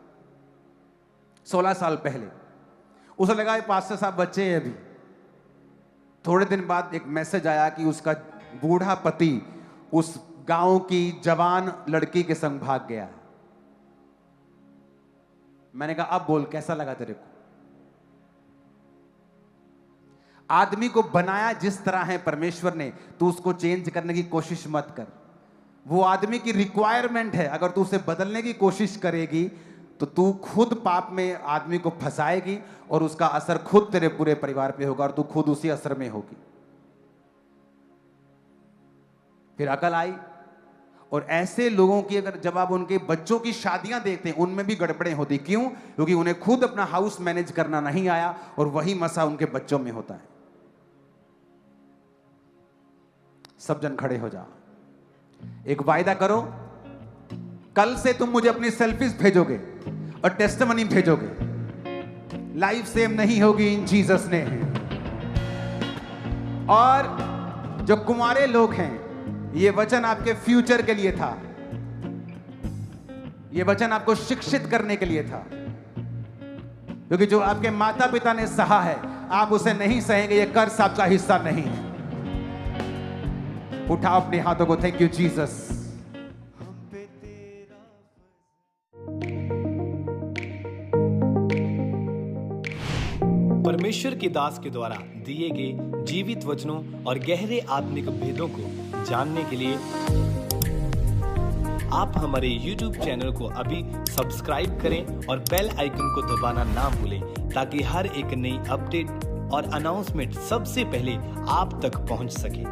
16 साल पहले। उसे लगा ये पास्टर साहब बच्चे हैं अभी। थोड़े दिन बाद एक मैसेज आया कि उसका बूढ़ा पति उस गांव की जवान लड़की के संग भाग गया। मैंने कहा अब बोल कैसा लगा तेरे को? आदमी को बनाया जिस तरह है परमेश्वर ने, तू उसको चेंज करने की कोशिश मत कर। वो आदमी की रिक्वायरमेंट है, अगर तू उसे बदलने की कोशिश करेगी तो तू खुद पाप में आदमी को फंसाएगी और उसका असर खुद तेरे पूरे परिवार पे होगा और तू खुद उसी असर में होगी। फिर अकल आई। और ऐसे लोगों की अगर जब आप उनके बच्चों की शादियां देखते हैं, उनमें भी गड़बड़ें होती। क्यों? क्योंकि उन्हें खुद अपना हाउस मैनेज करना नहीं आया और वही मसा उनके बच्चों में होता है। सब जन खड़े हो जाओ, एक वायदा करो, कल से तुम मुझे अपनी सेल्फीज भेजोगे और टेस्टिमनी भेजोगे। लाइफ सेम नहीं होगी इन जीसस ने। और जो कुंवारे लोग हैं, ये वचन आपके फ्यूचर के लिए था, ये वचन आपको शिक्षित करने के लिए था। क्योंकि जो आपके माता पिता ने सहा है आप उसे नहीं सहेंगे, ये कर्ज आपका हिस्सा नहीं है। उठाओ अपने हाथों को, थैंक यू जीसस। परमेश्वर के दास के द्वारा दिए गए जीवित वचनों और गहरे आत्मिक भेदों को जानने के लिए आप हमारे YouTube चैनल को अभी सब्सक्राइब करें और बेल आइकन को दबाना ना भूलें, ताकि हर एक नई अपडेट और अनाउंसमेंट सबसे पहले आप तक पहुंच सके।